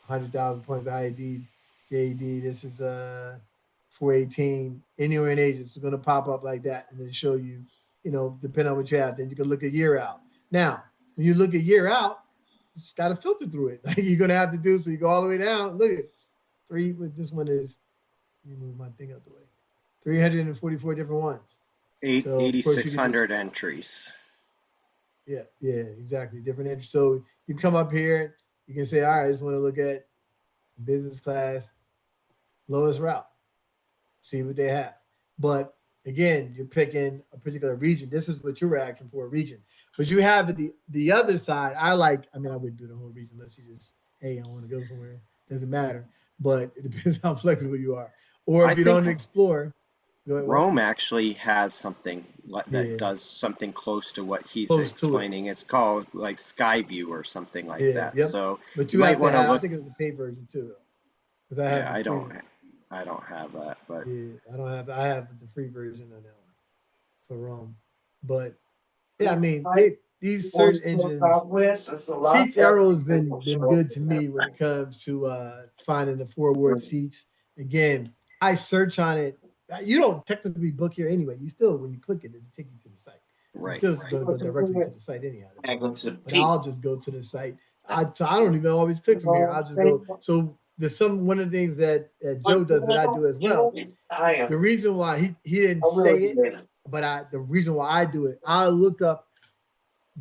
100,000 points IAD, JAD. This is 418. Anywhere in Asia, it's going to pop up like that, and then show you, depending on what you have. Then you can look a year out. Now, when you look a year out, you just got to filter through it. Like you're going to have to do, so you go all the way down. Look at this one is, let me move my thing out the way. 344 different ones. 8,600 entries. Yeah, exactly. Different entries. So you come up here, you can say, all right, I just want to look at business class, lowest route. See what they have. But again, you're picking a particular region. This is what you were asking for, a region. But you have the other side. I wouldn't do the whole region unless you just, hey, I want to go somewhere. Doesn't matter. But it depends how flexible you are. Or if you don't explore. Go ahead, Rome actually has something that Yeah. does something close to what he's Close to it. explaining. It's called like Skyview or something like that. Yep. So But you you might have to want have, I look. think it's the paid version too. Because I have Yeah, the I free don't. one. I don't have that, but Yeah, I have the free version on that one for Rome. But yeah, I mean, these search engines, Seats Arrow has been good to me when it comes to finding the forward seats. Again, I search on it. You don't technically book here anyway. You still, when you click it, it'll take you to the site. You're right. still going to go directly to the site anyhow. I go to the But peak. I'll just go to the site. So I don't even always click from here. I'll just go. So there's one of the things that Joe does that I do as well. The reason why he didn't say it, but the reason why I do it, I'll look up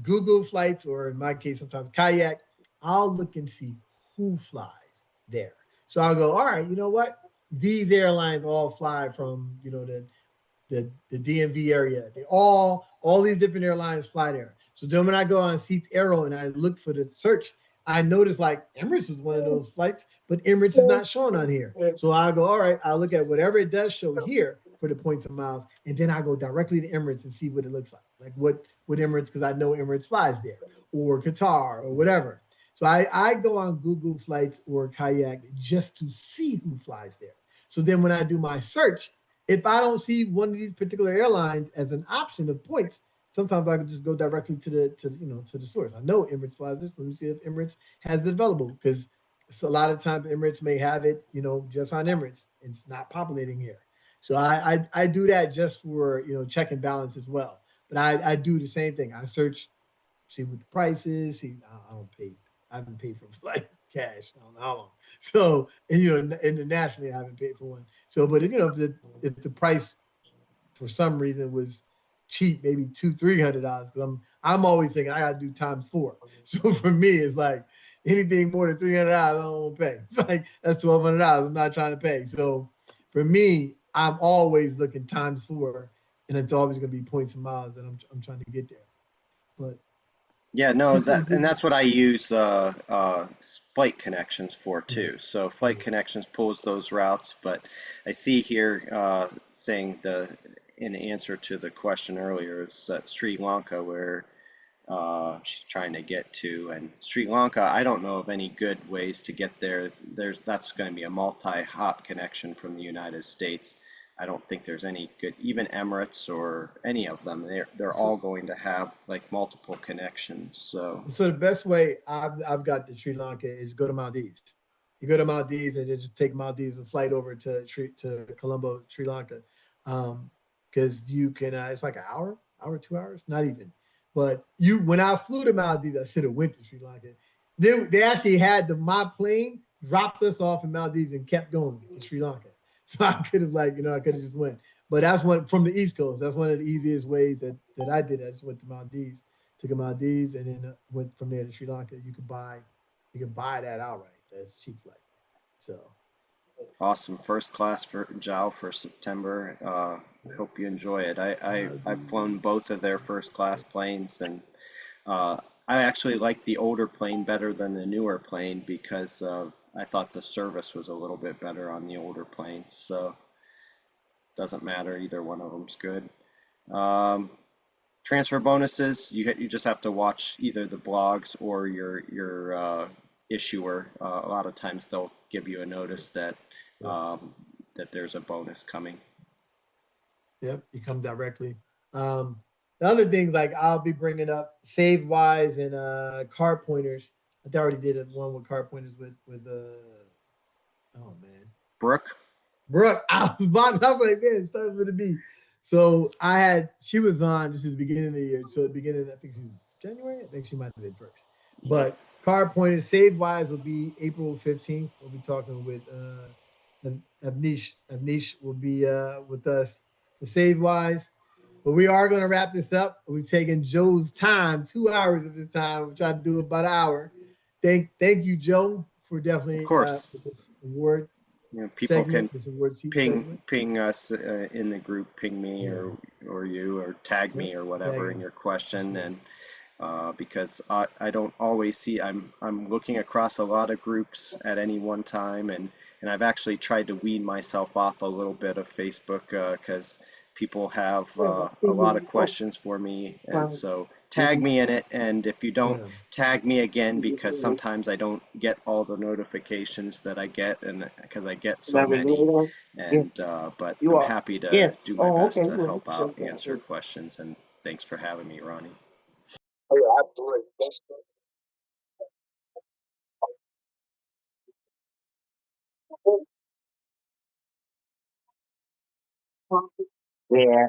Google flights, or in my case, sometimes Kayak. I'll look and see who flies there. So I'll go, all right, you know what? These airlines all fly from, the DMV area. They all these different airlines fly there. So then when I go on Seats Arrow and I look for the search, I noticed like Emirates was one of those flights, but Emirates is not shown on here. So I go, all right, I'll look at whatever it does show here for the points and miles, and then I go directly to Emirates and see what it looks like what Emirates, because I know Emirates flies there, or Qatar, or whatever. So I go on Google Flights or Kayak just to see who flies there. So then when I do my search, if I don't see one of these particular airlines as an option of points, sometimes I can just go directly to the source. I know Emirates flies this. Let me see if Emirates has it available, because it's a lot of times Emirates may have it, just on Emirates. It's not populating here. So I do that just for, check and balance as well. But I do the same thing. I search, see what the price is. See, I don't pay. I haven't paid for flight cash. I don't know how long. So, and internationally, I haven't paid for one. So, but if the price for some reason was cheap, maybe $200-300, because I'm always thinking I gotta do times 4. So for me, it's like anything more than $300, I don't want to pay. It's like that's $1,200. I'm not trying to pay. So for me, I'm always looking times 4, and it's always gonna be points and miles that I'm trying to get there. But Yeah, no, that's what I use Flight Connections for too. So Flight Connections pulls those routes, but I see here saying in answer to the question earlier is Sri Lanka, where she's trying to get to, and Sri Lanka, I don't know of any good ways to get there. That's going to be a multi-hop connection from the United States. I don't think there's any good, even Emirates or any of them. They're all going to have like multiple connections. So the best way I've got to Sri Lanka is go to Maldives. You go to Maldives and just take Maldives and flight over to Colombo, Sri Lanka, because you can. It's like an hour, 2 hours, not even. But when I flew to Maldives, I should have went to Sri Lanka. They actually had my plane dropped us off in Maldives and kept going to Sri Lanka. So I could have I could have just went. But that's one from the East Coast. That's one of the easiest ways that I did. I just went to Maldives, took a Maldives, and then went from there to Sri Lanka. You could buy that outright. That's a cheap flight. So awesome. First class for JAL for September. I hope you enjoy it. I've flown both of their first class planes, and I actually like the older plane better than the newer plane because I thought the service was a little bit better on the older planes. So doesn't matter, either one of them's good. Transfer bonuses, you just have to watch either the blogs or your issuer. A lot of times they'll give you a notice that there's a bonus coming. Yep, you come directly. The other things, like I'll be bringing up SaveWise and card pointers. I already did one with card pointers with oh man, Brooke. I was like, man, it's starting for the B. So she was on, this is the beginning of the year. So I think she's January. I think she might have been first. But card pointers, SaveWise will be April 15th. We'll be talking with Avnish. Avnish will be with us for SaveWise. But we are going to wrap this up. We've taken Joe's time, 2 hours of his time. We're trying to do about an hour. Thank you, Joe, for definitely Of course. this award You know, people segment, can this award seat segment. ping us in the group, ping me Yeah. or you, or tag me or whatever Tag in us. your question, Sure. and because I don't always see, I'm looking across a lot of groups at any one time, and I've actually tried to wean myself off a little bit of Facebook because people have a lot of questions for me, and so tag me in it, and if you don't, Yeah. tag me again, because sometimes I don't get all the notifications that I get, and because I get so many, and but I'm happy to Yes. do my Oh, best okay. to Good. help out, answer questions, and thanks for having me, Ronnie. Oh, yeah, absolutely. Yeah.